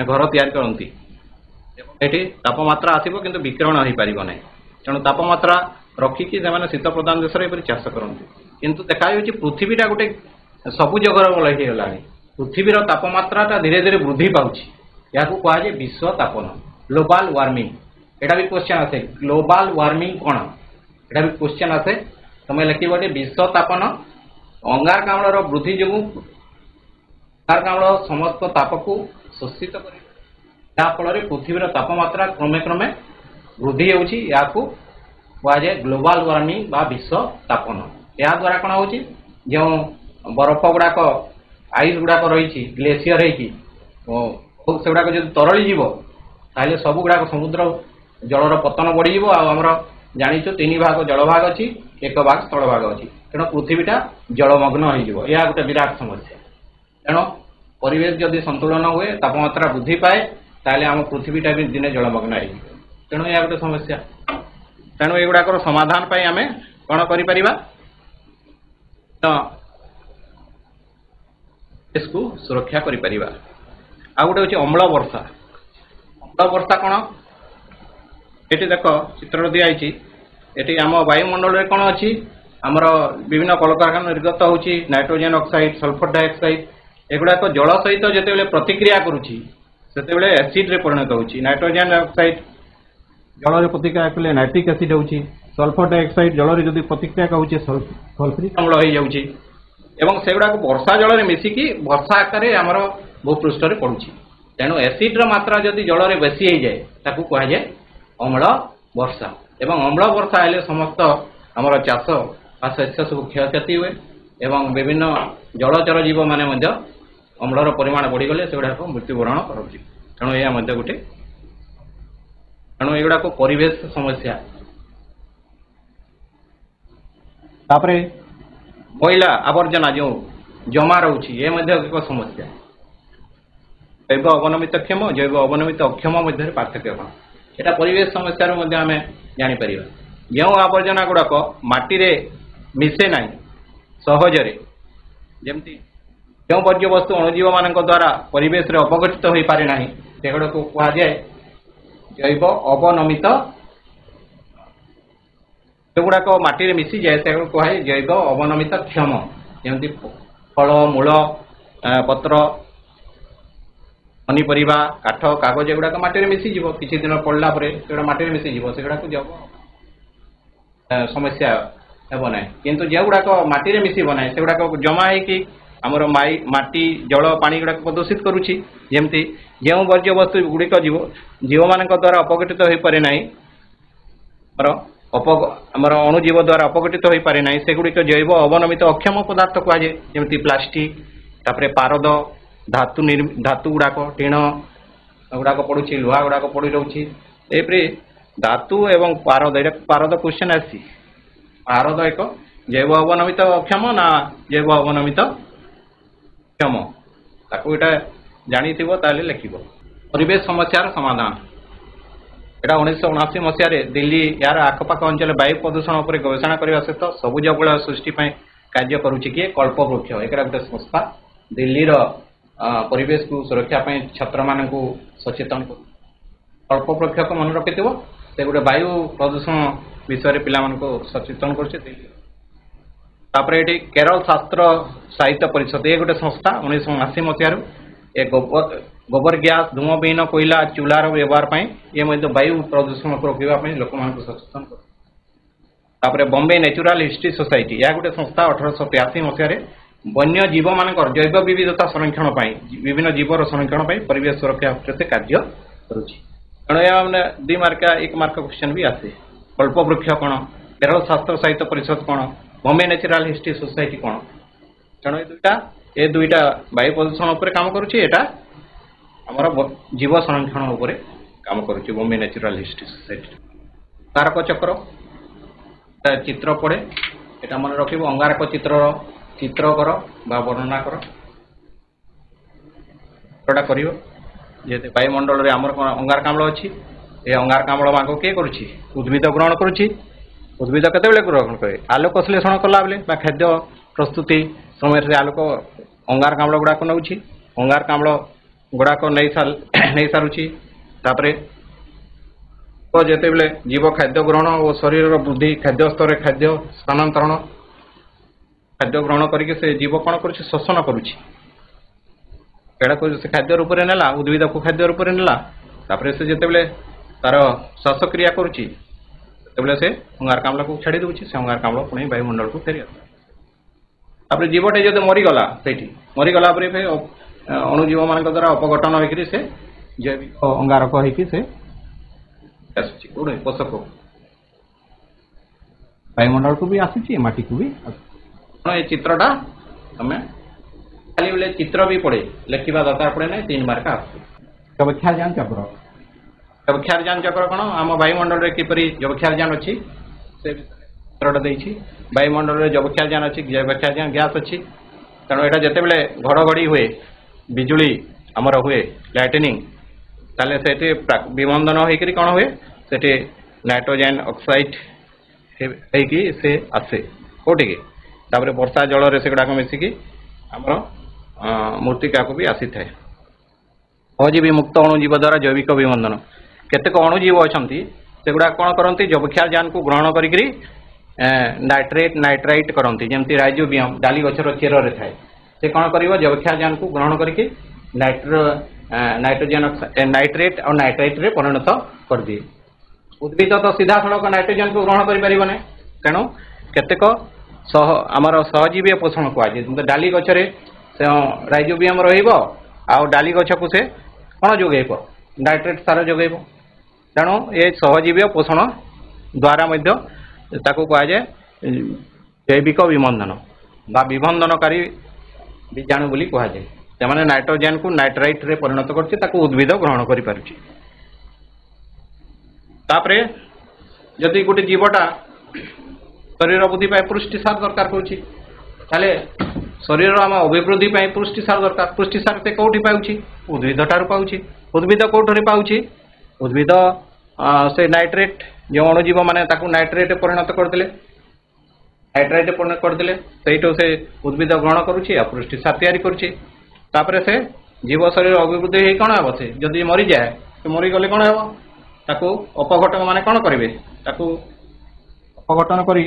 घर तैयार करती ये तापमात्रा आसो कि विकिरण हो पार ना तेणु तापमात्रा रखिकी से शीत प्रधान देश चाष करती किंतु देखा पृथ्वीटा गोटे सबुज घर गला पृथ्वीर तापमात्रा धीरे धीरे वृद्धि पाँच या कहुए विश्व तापन ग्लोबल वार्मिंग एटा भी क्वेश्चन आसे ग्लोबल वार्मिंग कौन एटा भी क्वेश्चन आसे तुम लिख विश्व तापन अंगारकाम्लर वृद्धि जो अंगारकाम्ल समस्त ताप को शोषित कर पृथ्वीर तापमात्रा क्रमे क्रमे वृद्धि होजाए ग्लोबल वार्मिंग बा विश्व तापन या द्वारा कौन हो जो बरफ गुड़ाक आइस गुड़ाक रही ग्लेसीयर होगा जो तरली जीव ताहले सब गुड़ाक समुद्र जलर पतन बढ़ी आमर जानीचु 3 भाग जल भाग अच्छी 1 भाग स्थल भाग अच्छी तेणु पृथ्वीटा जलमग्न हो गोटे विराट समस्या तेणु परिवेश जदि संतुलन हुए तापमात्रा वृद्धि पाए ताहले आम पृथ्वीटा भी दिने जलमग्न हो तेणु यह गोटे समस्या तेणु युवाकर समाधान पाई आम कौन कर इसको सुरक्षा करिपरिबा आ गोटे होची अम्ल वर्षा कौन ये देख चित्र दिखाई ये आम वायुमंडल में कौन अच्छी आमर विभिन्न कलकारखाना निर्गत होची नाइट्रोजन ऑक्साइड सल्फर डाइऑक्साइड एगुड़ाक जल सहित जिते प्रतिक्रिया करुच्ची से एसिड रे परिणत होची नाइट्रोजन ऑक्साइड जल प्रतिक्रिया कले नाइट्रिक एसिड होची सल्फर डाइऑक्साइड जल जब प्रतिक्रिया करुच्ची सल्फ्यूरिक अम्ल हो जाऊँगी एवं से गुड़ाक वर्षा जल में मिसिकी वर्षा आकार आमर भूपृष्ठ में पड़ुछि तेणु एसिड्र मात्रा जदि जल में बेसी हो जाए ताकू कहुए अम्ल वर्षा एवं अम्ल वर्षा हेले समस्त आमर चाष बा शस्य सब क्षयक्षति हुए एवं विभिन्न जलचर जीव माने अम्लर परिमाण बढ़ीगले से गुड़ाक मृत्युवरण करुच्ची तेणु यह गोटे तेणु युवाक परिवेश समस्या तापरे मैला आवर्जना जो जमा रोची ये एक समस्या जैव अवनमित क्षम जैव अवनमित अक्षम मध्य पार्थक्य कौन यहाँ परिवेश समस्या आम जापर जो आवर्जना गुड़ाक माटी मिसे ना सहजरे जमती जो वर्ज्य वस्तु अणुजीव मान द्वारा परिवेश रे अपघटित हो पारे ना से गुड़ा को कहुए जैव अवनमित जो गुड़ाक माटी मिसी जाए से कहुए जैव अवनमित क्षम जमी फल मूल पत्र पनीपरिया काठ कागज एगुड़ाक माटी मिसीज किसी दिन पड़ला से माटी मिसीज से गुड़ाक जब समस्या हेब ना किंतु जो गुड़ाक माटी मिसब ना से गुड़ाक जमा होमर माटी जल पानी गुड़ाक प्रदूषित करुच्ची जमती जो वर्ज्य वस्तु गुड़िक जीव मान द्वारा अपघटित हो पारे ना आमर अणुजीव द्वारा अपघटित हो पारे ना से गुड़िक जैव अवनमित अक्षम पदार्थ कहुए जमी प्लास्टिक तापर पारद धातु गुड़ाक टीण गुड़ाक पड़ुची लुहा गुड़ाक पड़ रोचे धातु एवं पारद क्वेश्चन आसी पारद एक जैव अवनमित अक्षम ना जैव अवनमित क्षम ताकू यहाँ जानी लिख परिवेश समस्यार समाधान एटा 1979 मसीह दिल्ली यार आखपाख अंचल वायु प्रदूषण पर गवेषणा करने सहित सबुज बलय सृष्टि कार्य करुच्ची किए कल्पवृक्ष एक गोटे संस्था दिल्लीर परिवेश को सुरक्षा छात्र मान सचेतन कर कल्पवृक्ष को मन रखि से गोटे वायु प्रदूषण विषय पिला सचेतन कर केरल शास्त्र साहित्य परिषद ये गोटे संस्था 1980 मसीह गोबर गैस धूम विहीन कोईला चूलार व्यवहार ये वायु प्रदूषण को रोकने लोक सचेतन कर बॉम्बे नेचुरल हिस्ट्री सोसाइटी यह गोटे संस्था 1883 मसीह वन्य जीव मान जैव विविधता संरक्षण विभिन्न जीवर संरक्षण परिवेश सुरक्षा प्रति कार्य करुच्ची तेणु 2 मार्क 1 मार्क क्वेश्चन भी आसे कल्पवृक्ष कौन केरल शास्त्र साहित्य परिषद कौन बॉम्बे नेचुरल हिस्ट्री सोसाइटी कौन तेणु ये दुईटा वायु प्रदूषण उपर काम करुच्ची एटा ଆମର ଜୀବ ସଂରକ୍ଷଣ ଉପରେ କାମ କରୁଛି ବମ୍ବେ ନ୍ୟାଚୁରାଲ ହିଷ୍ଟ୍ରି ସୋସାଇଟି। ଅଙ୍ଗାରକ ଚକ୍ର ଚିତ୍ର ପଡ଼େ, এটা মনে রাখব। অঙ্গারক চিত্র কর বা বর্ণনা কর, এটা করিব। যেহেতু বায়ুমণ্ডলের আমার অঙ্গারকাম্ল অছি, এই অঙ্গারকাম্ল মাঙ্ক কে করুছি? উদ্ভিদ গ্রহণ করুছি। উদ্ভিদ কেতবে গ্রহণ করে? আলোক বিশ্লেষণ কলা বেলে বা খাদ্য প্রস্তুতি সময় আলোক অঙ্গারকাম্ল গুড়াক নেଉଛି। অঙ্গারকাম্ল গুড়াক নেই সারুছি। তাপরে যেতবে জীব খাদ্য গ্রহণ ও শরীরের বৃদ্ধি, খাদ্য স্তরে খাদ্য স্থানান্তরণ, খাদ্য গ্রহণ করি সে জীব কোণ করছে? শোষণ করুছি। এটা সে খাদ্যর উপরে নেলা, উদ্ভিদকে খাদ্যর উপরে নেলা, তারপরে সে যেতবে তার শ্বাসক্রিয়া করুছি সেতবে সে অঙ্গারকাম্লকে ছাড়ি দেଉଛି। সে অঙ্গারকাম্ল পুଣି বায়ুমণ্ডলକୁ ফেরি আসে। তারপরে জীবটি যদি মরিগলা, সেইটি মরিগলা পরে অণুজীব ମାନଙ୍କ দ্বারা অপঘটন হয়েকি সে জৈবিক অঙ্গারক হয়েকি সে আসুଛି কোড়ে পোষক বায়ুমণ্ডলକୁ ବି আসুଛି, মাটিକୁ ବି আসুଛି। এই চিত্রটা তুমি খালি বলে চিত্র भी পড়ে লেখিবা দরকার পড়ে না, 3 মার্ক আসছে। জবক্ষারযান চক্র, জবক্ষারযান চক্র কোন? আম বায়ুমণ্ডলের কিপরি জবক্ষারযান অছি সে চিত্রটা দেইছি। বায়ুমণ্ডলের জবক্ষারযান অছি, জবক্ষারযান গ্যাস অছি। কারণ এটা যেতেবেলে ঘড়ঘড়ি হুয়ে, বিজুলি আমার হুয়ে, লাইটনিং, তাহলে সেটি বিমন্দন হয়েকি কোণ হুয়ে? সেটি নাইট্রোজেন অক্সাইড হয়েকি সে আসে কোটিকি। তারপরে বর্ষা জলরে সেগুড়াক মিশিকি আমার মূর্তিকাকু भी আসিথায়। অজীবী মুক্ত অণুজীব দ্বারা জৈবিক বিমন্দন। কেতেক অণুজীব অছন্তি সেগুড়া কোণ করନ୍ତି? জবক্ষারযানକୁ গ্রহণ করিকি নাইট্রেট নাইট্রাইট করନ୍ତି। যেমতি রাইজোবিয়ম ডালি গছর চেରରେ থাকে, সে কোণ করিব? জবক্ষারযানକୁ গ্রহণ করিকি নাইট্রোজেন নাইট্রেট আর নাইট্রাইটরে পরিণত করদিয়ে। উদ্ভিদ তো সিধাসলখ নাইট্রোজেনକୁ গ্রহণ করিপারিব না, তেণু কেতেক আমার সহজীবী পোষণ কুহযাଏ। ডালি গছরে সে রাইজোবিয়ম রহব, ଆଉ ডালি গছକୁ সে কোণ যোগাইব? নাইট্রেট সার যোগাইব। তেণু এই সহজীবী পোষণ দ্বারা মধ্য তাকে কুহযাଏ জৈবিক বিমন্দন বা বিমন্দনকারী বীজাণু বলি কুহযাଏ। ସେମାନେ ନାଇଟ୍ରୋଜେନକୁ ନାଇଟ୍ରାଇଟ୍ରେ ପରିଣତ କରୁଛି, ତାକୁ ଉଦ୍ଭିଦ ଗ୍ରହଣ କରିପାରୁଛି। ତାପରେ ଯଦି ଗୋଟେ ଜୀବଟା ଶରୀର ବୃଦ୍ଧି ପାଇଁ ପୁଷ୍ଟିସାର ଦରକାର କରୁଛି, ତାହେଲେ ଶରୀରର ଆମ ଅଭିବୃଦ୍ଧି ପାଇଁ ପୁଷ୍ଟିସାର ଦରକାର। ପୁଷ୍ଟିସାର ସେ କୋଉଠି ପାଉଛି? ଉଦ୍ଭିଦ ଠାରୁ ପାଉଛି। ଉଦ୍ଭିଦ କୋଉଠାରୁ ପାଉଛି? ଉଦ୍ଭିଦ ସେ ନାଇଟ୍ରେଟ୍, ଯେଉଁ ଅଣୁଜୀବ ମାନେ ତାକୁ ନାଇଟ୍ରେଟ୍ରେ ପରିଣତ କରିଦେଲେ, ନାଇଟ୍ରାଇଟ୍ରେ ପରିଣତ କରିଦେଲେ, ସେଇଠୁ ସେ ଉଦ୍ଭିଦ ଗ୍ରହଣ କରୁଛି ଆଉ ପୁଷ୍ଟିସାର ତିଆରି କରୁଛି। তাপরে সে জীব শরীর অভিবৃদ্ধি হয়ে কোণ হব? সে যদি মরিযায়, সে মরিগলে কোণ হব? তাকে অপঘটন মানে কোণ করবে? তাকে অপঘটন করি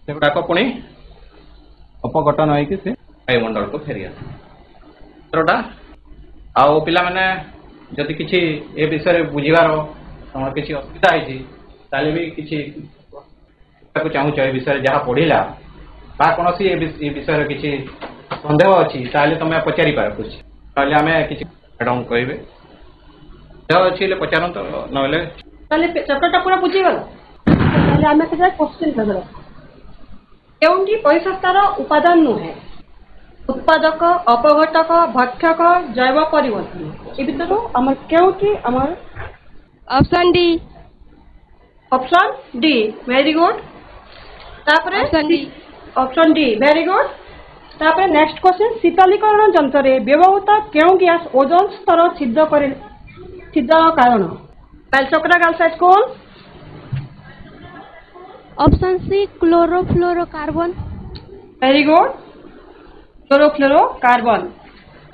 সেগুড়াক পুଣି অপঘটন হয়েকি সে বায়ুমণ্ডলକୁ ফেরি আসে। চিত্রটা আউ পিলামানে যদি কিছু এ বিষয়ে বুঝিবার তোমার কিছু অসুবিধা হয়েছি, তাহলে বি কিছু চাহুছ এ বিষয়ে যাহা পড়িলা বা কোনসি এ বিষয়ে কিছু সন্দেহ অছি, তাহলে তুমি পচারি পার করছি, তাহলে আমি কিছু ম্যাডাম কইবে সন্দেহ অছি হলে পচারন্ত, নহলে তাহলে চ্যাপ্টারটা পুরো বুঝি গেল। তাহলে আমি একটা কোশ্চেন করব, কেউটি পরিসংস্থার উপাদান নুহে? উৎপাদক, অপঘটক, ভক্ষক, জৈব পরিবর্তন, এই ভিতরু আমার কেউটি আমার option D. Option D, very good. তারপরে অপশন ডি, ভেরি গুড। তারপরে নেক্সট কোশ্চেন, শীতলীকরণ যন্ত্রে ব্যবহৃত কেউ গ্যাস ওজন স্তর ছিদ্রর কারণ? Belchakra girls high school. Option C, chlorofluorocarbon. Very good, chlorofluorocarbon.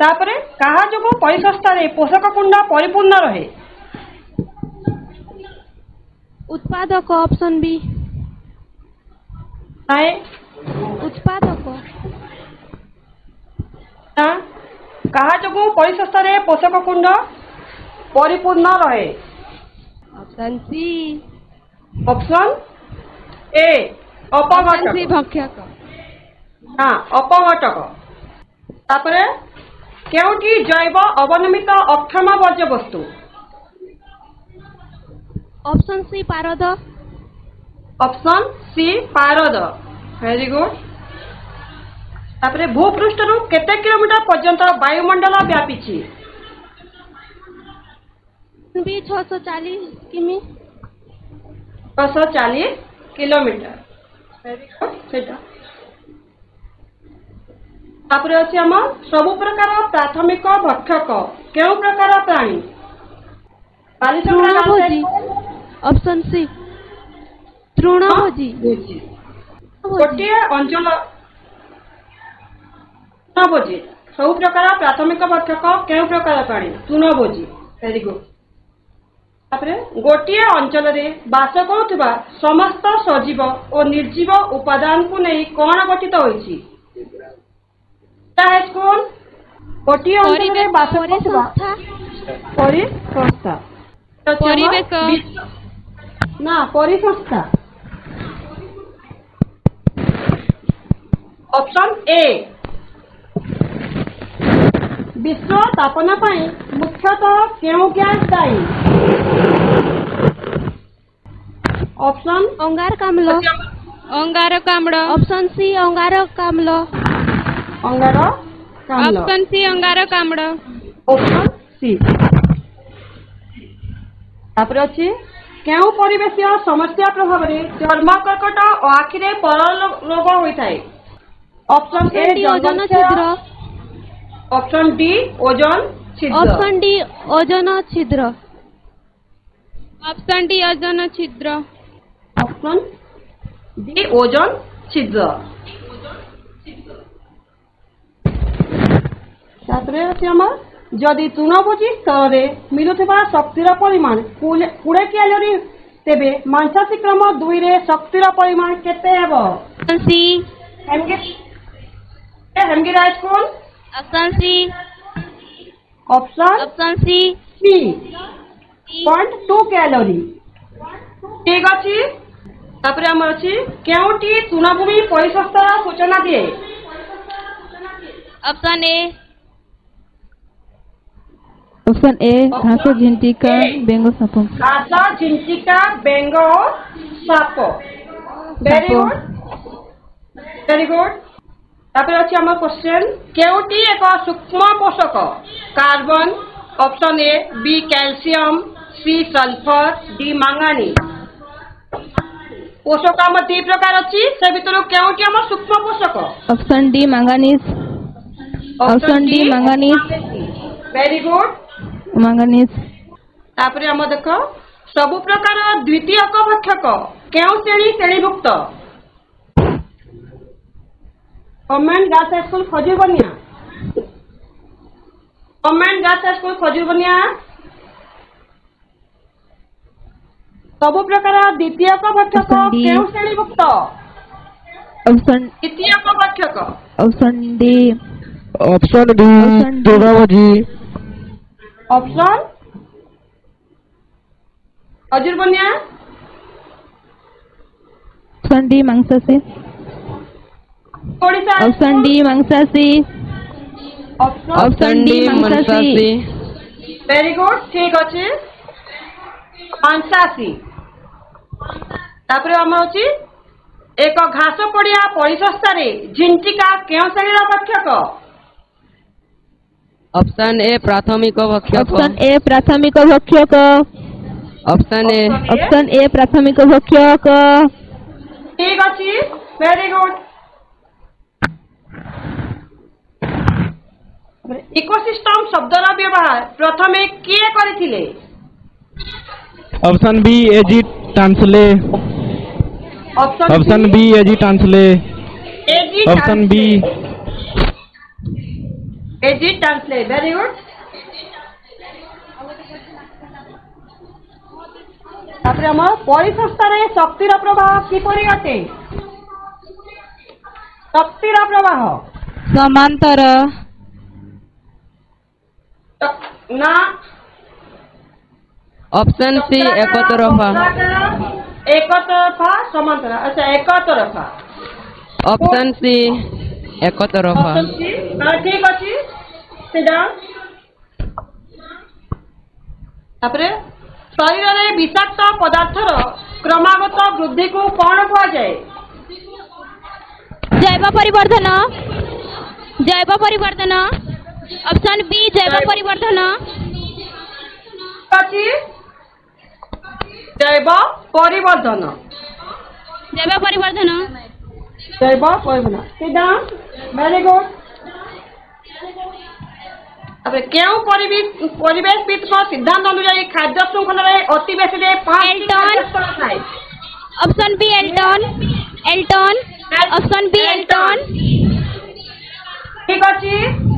তারপরে কাহা যোগ পরিসংস্থারে পোষক কুণ্ড পরিপূর্ণ রহে? উৎপাদক, অপশন বি। উৎপাদক। কাহা যোগ পরিসংস্থারে পোষক কুণ্ড পরিপূর্ণ রহে? Option C. অপশন এ, অপঘটক। সি, ভক্ষক। হ্যাঁ, অপঘটক। তারপরে কেউটি জৈব অবনমিত অক্ষম বর্জ্যবস্তু? অপশন সি, পারদ। অপশন সি, পারদ। Very good. তারপরে ভূপৃষ্ঠরু কেতে কিলোমিটার পর্যন্ত বায়ুমণ্ডল ব্যাপিছি? भी 640 किमी 640 किलोमीटर सेटा तापर अछि हम सब प्रकार प्राथमिक भक्षक केउ प्रकार प्राणी तृणभोजी ऑप्शन सी तृणभोजी गोटे अंचल तृणभोजी सब प्रकार प्राथमिक भक्षक केउ प्रकार प्राणी तृणभोजी वेरी गुड तापर गोटे अंचल रे बास करुवा समस्त सजीव और निर्जीव उपादान को नहीं कौन गठित होइछि स्कूल गोटे अंचल रे बास करुवा परिसंस्था परिवेश ना परिसंस्था ऑप्शन ए विश्व तापना पाई मुख्यतः केउ गैस दायी ऑप्शन अंगारकाम्ल ऑप्शन सी अंगारकाम्ल ऑप्शन सी अंगारकाम्ल ऑप्शन सी तापर अछि केउ परिवेशीय समस्या प्रभाव रे चर्म कर्कट और आखिरे परलोग होइथाय ऑप्शन ए ओजोन छिद्र ऑप्शन डी ओजोन छिद्र ऑप्शन डी ओजोन छिद्र ऑप्शन डी ओजोन छिद्र ऑप्शन डी ओजोन छिद्र तापरे अछि हमर जदि तृणभोजी स्तर रे मिलुथिबा शक्तिर परिमाण 20 कैलोरी तेबे मांसाशी क्रम 2 रे शक्तिर परिमाण केते हेबो सी हेमगी right school option C option C 0.2 calorie ठीक अछि तापरे हमर अछि केउटी तृणभूमि परिसंस्था सूचना दिए ऑप्शन ए घास झिंटिका बेंगो साप घास झिंटिका बेंगो साप वेरी गुड तापर अछि हमर क्वेश्चन केउटी एक सूक्ष्म पोषक carbon option A B calcium C sulphur D manganese पोषक हम 3 प्रकार अछि से भितर केउटी हमर सूक्ष्म पोषक option D manganese option D manganese very good manganese तापर हम देखो सब प्रकार द्वितीयक भक्षक केउ श्रेणीभुक्त government girls school Khajurbania government girls school Khajurbania सब प्रकार द्वितीयक भक्षक केउ श्रेणीभुक्त ऑप्शन द्वितीयक भक्षक ऑप्शन डी तृणभोजी ऑप्शन खजूरबनिया ऑप्शन डी मांसाशी ऑप्शन डी मांसाशी ऑप्शन डी मांसाशी वेरी गुड ठीक अछि मांसाशी तापर हम होची एक घास पड़िया परिसंस्था रे झिंटिका केउ श्रेणीर भक्षक ऑप्शन ए प्राथमिक भक्षक ऑप्शन ए प्राथमिक भक्षक ऑप्शन ए प्राथमिक भक्षक ठीक अछि वेरी गुड इकोसिस्टम शब्दर व्यवहार प्रथमे किए करिथिले option B A G Tansley option B A G Tansley option B A G Tansley very good तापर हम परिसंस्था रे शक्तिर प्रवाह किपरि अटे शक्तिर प्रवाह समांतर ना ऑप्शन सी एकतरफा समांतर अच्छा एकतरफा ऑप्शन सी एकतरफा ठीक अछि सेटा तापर शरीर में विषाक्त पदार्थर क्रमागत वृद्धि को कौन कह जाए जैव परिवर्धन ऑप्शन बी जैव परिवर्धन ଅଛି ଜୈବ ପରିବର୍ଦ୍ଧନ। जैव परिवर्धन। ଜୈବ ପରିବର୍ଦ୍ଧନ ସିଧା ଭେରି ଗୁଡ୍। তারপরে কেউ পরিবেশবিদଙ୍କ সিদ্ধান্ত অনুযায়ী খাদ্য শৃঙ্খলার অতি বেশি 5টি খাদ্যস্তর থাকে। Option B Elton. Option B Elton. ঠিক আছে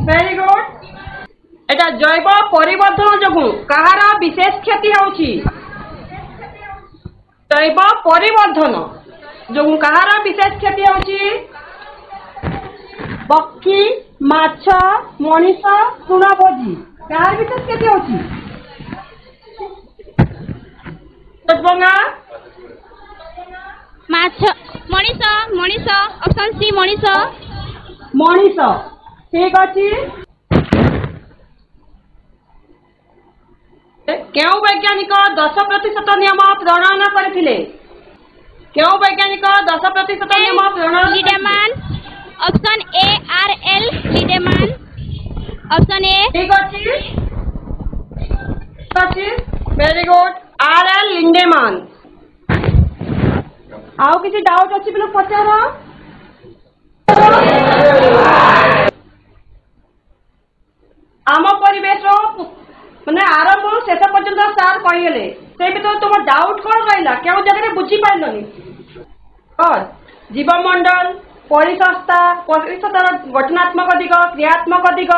ভেরি গুড। এটা জৈব পরিবর্ধন যোগু কাহার বিশেষ ক্ষতি হଉଛି? জৈব পরিবর্ধন যোগু কাহার বিশেষ ক্ষতি হଉଛି? পক্ষী, মাছ, মଣିଷ, তୃଣଭୋଜି କାହାର ବିଶେଷ କ୍ଷତି ହଉଛି? ଛୋଟବଙ୍ଗା माछ मनीष मनीष ऑप्शन सी मनीष। ମଣିଷ ଠିକ ଅଛି। କେଉଁ ବୈଜ୍ଞାନିକ 10% ନିୟମ ପ୍ରଣୟନ କରିଥିଲେ? କେଉଁ ବୈଜ୍ଞାନିକ 10% ନିୟମ ପ୍ରଣୟନ Lindeman. Option A R L Lindeman. Option A. ଠିକ ଅଛି very good R L Lindeman. ଆଉ କିଛି ଡାଉଟ୍ ଅଛି ବୋଲି ପଚାର। ଆମ ପରିବେଶ ମାନେ ଆରମ୍ଭ ଶେଷ ପର୍ଯ୍ୟନ୍ତ ସାର୍ କହିଗଲେ, ସେ ଭିତରେ ତୁମ ଡାଉଟ୍ କଣ ରହିଲା? କେଉଁ ଜାଗାରେ ବୁଝିପାରିଲନି? ଜୀବମଣ୍ଡଳ, ପରିସଂସ୍ଥାର ଗଠନାତ୍ମକ ଦିଗ, କ୍ରିୟାତ୍ମକ ଦିଗ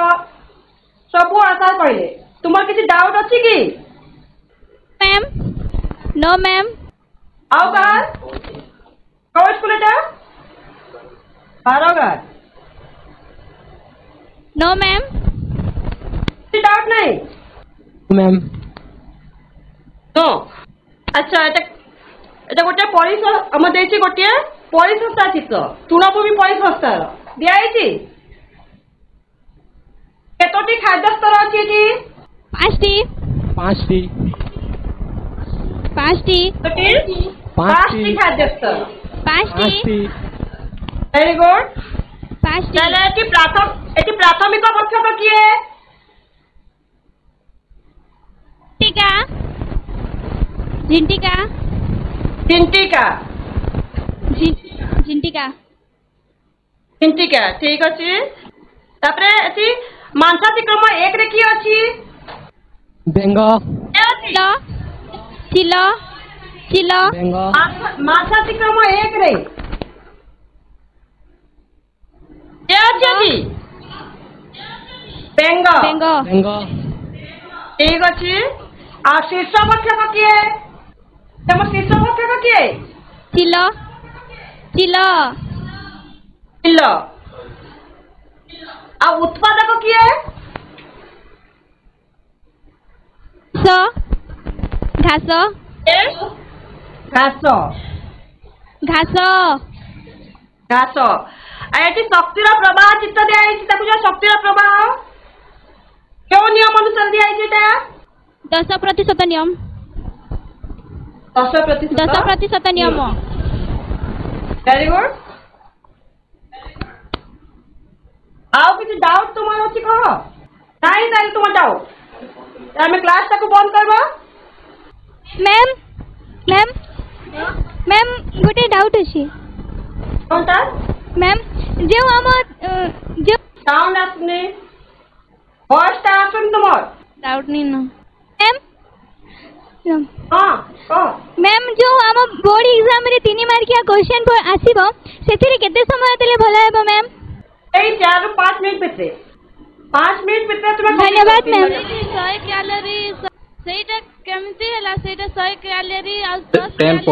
ସବୁ ସାର୍ କହିଲେ। ତୁମର କିଛି ଡାଉଟ୍ ଅଛି କି? Ma'am no ma'am. ଆଉ କାହାର କୋଉ ସ୍କୁଲ ଏଟା? ବାରଗାଁ। No ma'am. କିଛି ଡାଉଟ୍ ନାହିଁ मैम। नो। ଆଚ୍ଛା এটা ଗୋଟେ ଆମର ଦେଇଛି ଗୋଟିଏ ପରିସଂସ୍ଥା ଚିତ୍ର, ତୃଣଭୂମି ପରିସଂସ୍ଥାର ଦିଆଯାଇଛି। କେତୋଟି ଖାଦ୍ୟସ୍ତର ଅଛି ଏଠି? 5टी। 5टी। 5टी। 5ଟି ଖାଦ୍ୟସ୍ତର। 5टी। Very good. 5टी। ତାହେଲେ ଏଠି ପ୍ରାଥମିକ ଭକ୍ଷକ କିଏ? टीका झिंटिका। ଚିଣ୍ଟିକା। झिंटिका। ଚିଣ୍ଟିକା ଠିକ ଅଛି। ତାପରେ ଏଠି ମାଂସାତିକ୍ରମ 1 ରେ କିଏ ଅଛି? बेंग। ଚିଲ चिलो चिलो। बेंग। ମାଂସାତିକ୍ରମ 1 ରେ କିଏ ଅଛି ଏଠି? ବେଙ୍ଗ। बेंग। बेंग। ଠିକ ଅଛି। ଆଉ ଶୀର୍ଷ ଭକ୍ଷକ କିଏ? ତମ ଶୀର୍ଷ ଭକ୍ଷକ କିଏ? चिलो चिलो। ଚିଲ। ଆଉ ଉତ୍ପାଦକ କିଏ? घास। ଘାସ। घास। ଘାସ। ଆଉ ଏଠି ଶକ୍ତିର ପ୍ରବାହ ଚିତ୍ର ଦିଆଯାଇଛି, ତାକୁ ଯୋଉ ଶକ୍ତିର ପ୍ରବାହ କେଉଁ ନିୟମ ଅନୁସାରେ ଦିଆଯାଇଛି? ଏଟା 10% नियम। 10% नियम। Very good. ଆଉ କିଛି ଡାଉଟ୍ ତୁମର ଅଛି କହ? ନାହିଁ ତାହେଲେ ତୁମ ଡାଉଟ୍ ଆମେ କ୍ଲାସ୍ ଟାକୁ ବନ୍ଦ କରିବା। मैम मैम मैम गोटे डाउट अछि। କଣଟା? मैम जो हम जो ସାଉଣ୍ଡ ଆସୁନି, ଭଏସଟା ଆସୁନି ତୁମର। डाउट नहीं ना मैम। ହଁ କହ। मैम जो हम बोर्ड एग्जाम रे 3 मार्किया क्वेश्चन आसीबो सेथिरे केते समय देले भला हेबो मैम? ଏଇ 4 ରୁ 5 ମିନିଟ୍ ଭିତରେ 5 ମିନିଟ୍ ଭିତରେ ତୁମେ धन्यवाद मैम। 100 कैलोरी ସେଇଟା କେମିତି ହେଲା? ସେଇଟା 100 କ୍ୟାଲୋରୀ ଆଉ 10%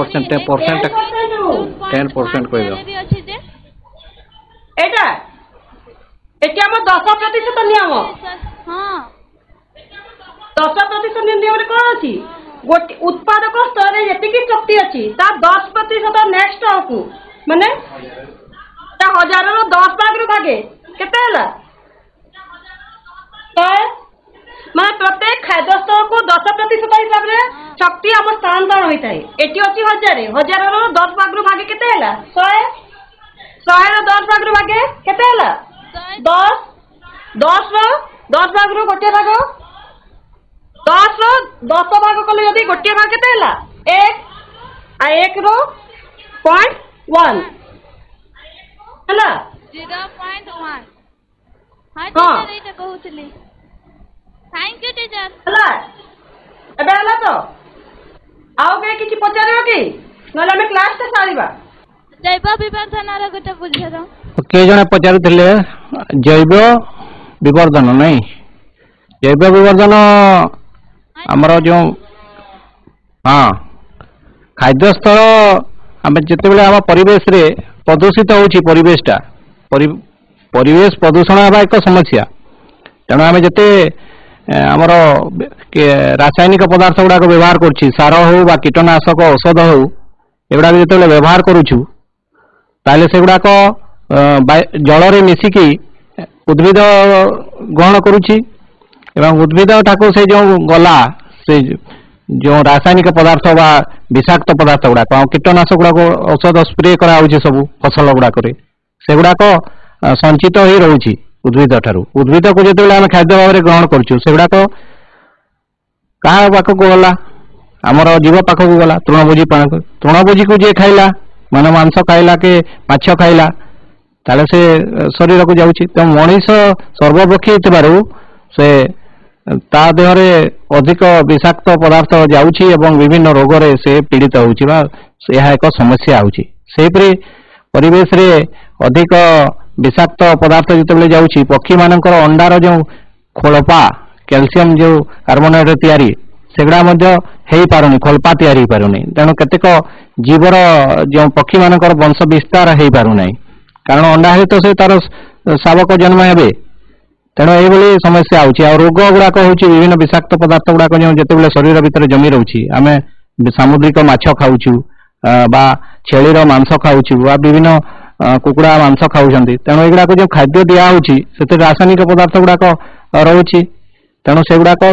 10% କହିବ। ଅଛି ଯେ ଏଇଟା ଏଠି ଆମ 10% ନିୟମ। ହଁ 10% ନିୟମରେ କଣ ଅଛି? ଗୋଟେ ଉତ୍ପାଦକ ସ୍ତରରେ ଯେତିକି ଶକ୍ତି ଅଛି ତା 10% ନେକ୍ସଟ କୁ ମାନେ ତା 1000ର 10 ଭାଗରୁ ଭାଗେ କେତେ ହେଲା? ମାନେ ପ୍ରତ୍ୟେକ ଖାଦ୍ୟସ୍ତରକୁ 10% ହିସାବରେ ଶକ୍ତି ଆମ ସ୍ଥାନାନ୍ତରଣ ହୋଇଥାଏ। ଏଠି ଅଛି 1000, 1000ର 10 ଭାଗରୁ ଭାଗେ କେତେ ହେଲା? 100, 100ର 10 ଭାଗରୁ ଭାଗେ କେତେ ହେଲା? 10, 10ର 10 ଭାଗରୁ ଗୋଟେ ଭାଗ 10 रो 10 भाग कले यदि गोटे भाग केते हला 1 आ 1 रो 0.1 हला 0.1 हां हाँ। Teacher Etah कहउतली thank you teacher हला एबे हला तो आउ के किछि पचारियो कि नले हम क्लास ते सारीबा जैव विवर्धन गोटे बुझेर के जने पचारुथिले जैव विवर्धन नहीं जैव विवर्धन आमर जो हाँ खाद्य स्तर आम जिते आम परिवेश रे प्रदूषित होची परिवेशटा परिवेश प्रदूषण हवा एक समस्या तेणु आम जिते आमर रासायनिक पदार्थ गुड़ाक व्यवहार करुच्ची सार हो बा कीटनाशक औषध हो एगुड़ा जिते व्यवहार करुचु ताले से गुड़ाक जल रे मिसिकी उद्भिद ग्रहण करुच्ची एवं उद्भिद ठाकु से जो गला से जो रासायनिक पदार्थ बा विषाक्त पदार्थ गुड़ाक कीटनाशक गुड़ाक औषध स्प्रे करा सब फसल गुड़ाक से गुड़ाक संचित हो रही उद्भिद ठारू उद्भिद को जो आम खाद्य भाव में ग्रहण करुचु से गुड़ाक क्या पाखक गला आमर जीव पाखक गला तृणभोजी को जी खाइला मान मांस खाइला के माछ खाइला ताले से शरीर को जाउची तो मनीष सर्वपक्षी थिबारु से ता देह रे अधिक विषाक्त पदार्थ जाउची एवं विभिन्न रोग रे से पीड़ित होउची बा यह एक समस्या होउची सेपरि परिवेश रे अधिक विषाक्त पदार्थ जिते जाउची पक्षी मानकर अंडार जो खोलपा कैल्शियम जो कार्बोनेट तैयारी सेगुड़ा हो पारुनी खोलपा तैयारी पारुनी तेणु केतेक जीवर जो पक्षी मानकर वंश विस्तार हो पारुना कारण अंडा है तो से तार शावक जन्म हे तेणु ये समस्या आउची आ रोग गुड़ाक होची विभिन्न विषाक्त पदार्थ गुड़ाक जो जिते शरीर भितर जमी रोची आम सामुद्रिक माछ खाऊचु बा छेलीर मांस खाऊचु बा विभिन्न कुकुड़ा मांस खाऊछंती तेणु एगुड़ाक जो खाद्य दिया होची से रासायनिक पदार्थ गुड़ाक रोची तेणु से गुड़ाक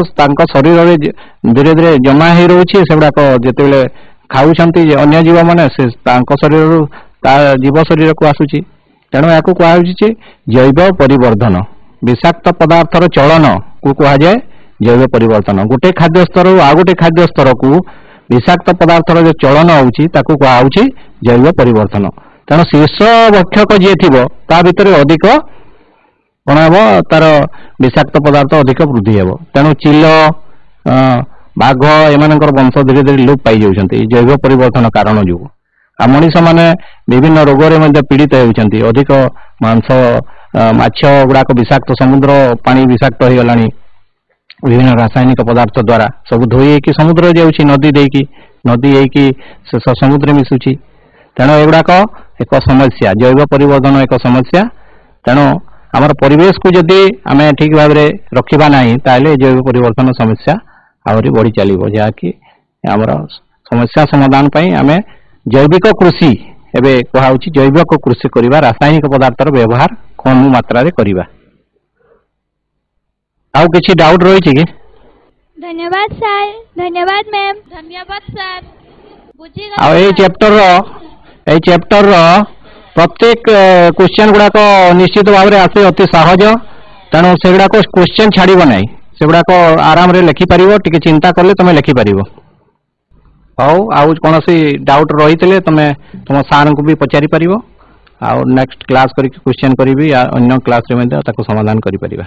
शरीर में धीरे धीरे जमा हो रही से गुड़ाक जिते खाऊछंती अन्य जीव मैंने से शरीर जीव शरीर को आसूची तेणु या कहुचे जैव परिवर्धन विषाक्त पदार्थर चलन को कहुए जैव परिवर्तन गोटे खाद्य स्तर आ गोटे खाद्य स्तर को विषाक्त पदार्थर जो चलन होची ताकू कहुचे जैव परिवर्तन तेणु शीर्ष भक्षक जी थी ता भितर अधिक कौन हम तार विषाक्त पदार्थ अधिक वृद्धि हे तेणु चिल बाघ एम वंश धीरे धीरे लोप पाई जाऊँच जैव परिवर्तन कारण जो आ मनीष मैंने विभिन्न रोग पीड़ित होती अधिक मांस माछ गुड़ाक विषाक्त समुद्र पानी विषाक्त हो गला विभिन्न रासायनिक पदार्थ द्वारा सब धोई कि समुद्र जाऊँगी नदी देकी नदी होगी समुद्र मिशुची तेणु एगुड़ाक एक समस्या जैव परिवर्तन एक समस्या तेणु आमर परिवेश को जदि आम ठीक भाव में रखा ना ताले जैव परिवर्तन समस्या आहरी बढ़ी चलो जहाँकि आमर समस्या समाधान आम जैविक कृषि एवं कहुची जैविक कृषि करवा रासायनिक पदार्थर व्यवहार कम मात्रा रे करवा आउ किछि डाउट रही कि धन्यवाद सर धन्यवाद मैम धन्यवाद सर बुझी आ ए चैप्टर प्रत्येक क्वेश्चन गुड़ाक निश्चित भाव में आसे अति सहज तेणु से गुड़ाक क्वेश्चन छाड़ब ना से गुड़ाक आराम रे लिखिपार टी चिंता कले तुम लिखिपार हौ आउ कौन डाउट रही थे तुम तुम सार को भी पचारि पार नेक्स्ट क्लास करके क्वेश्चन करी अन्य क्लास रे समाधान करि परिबा।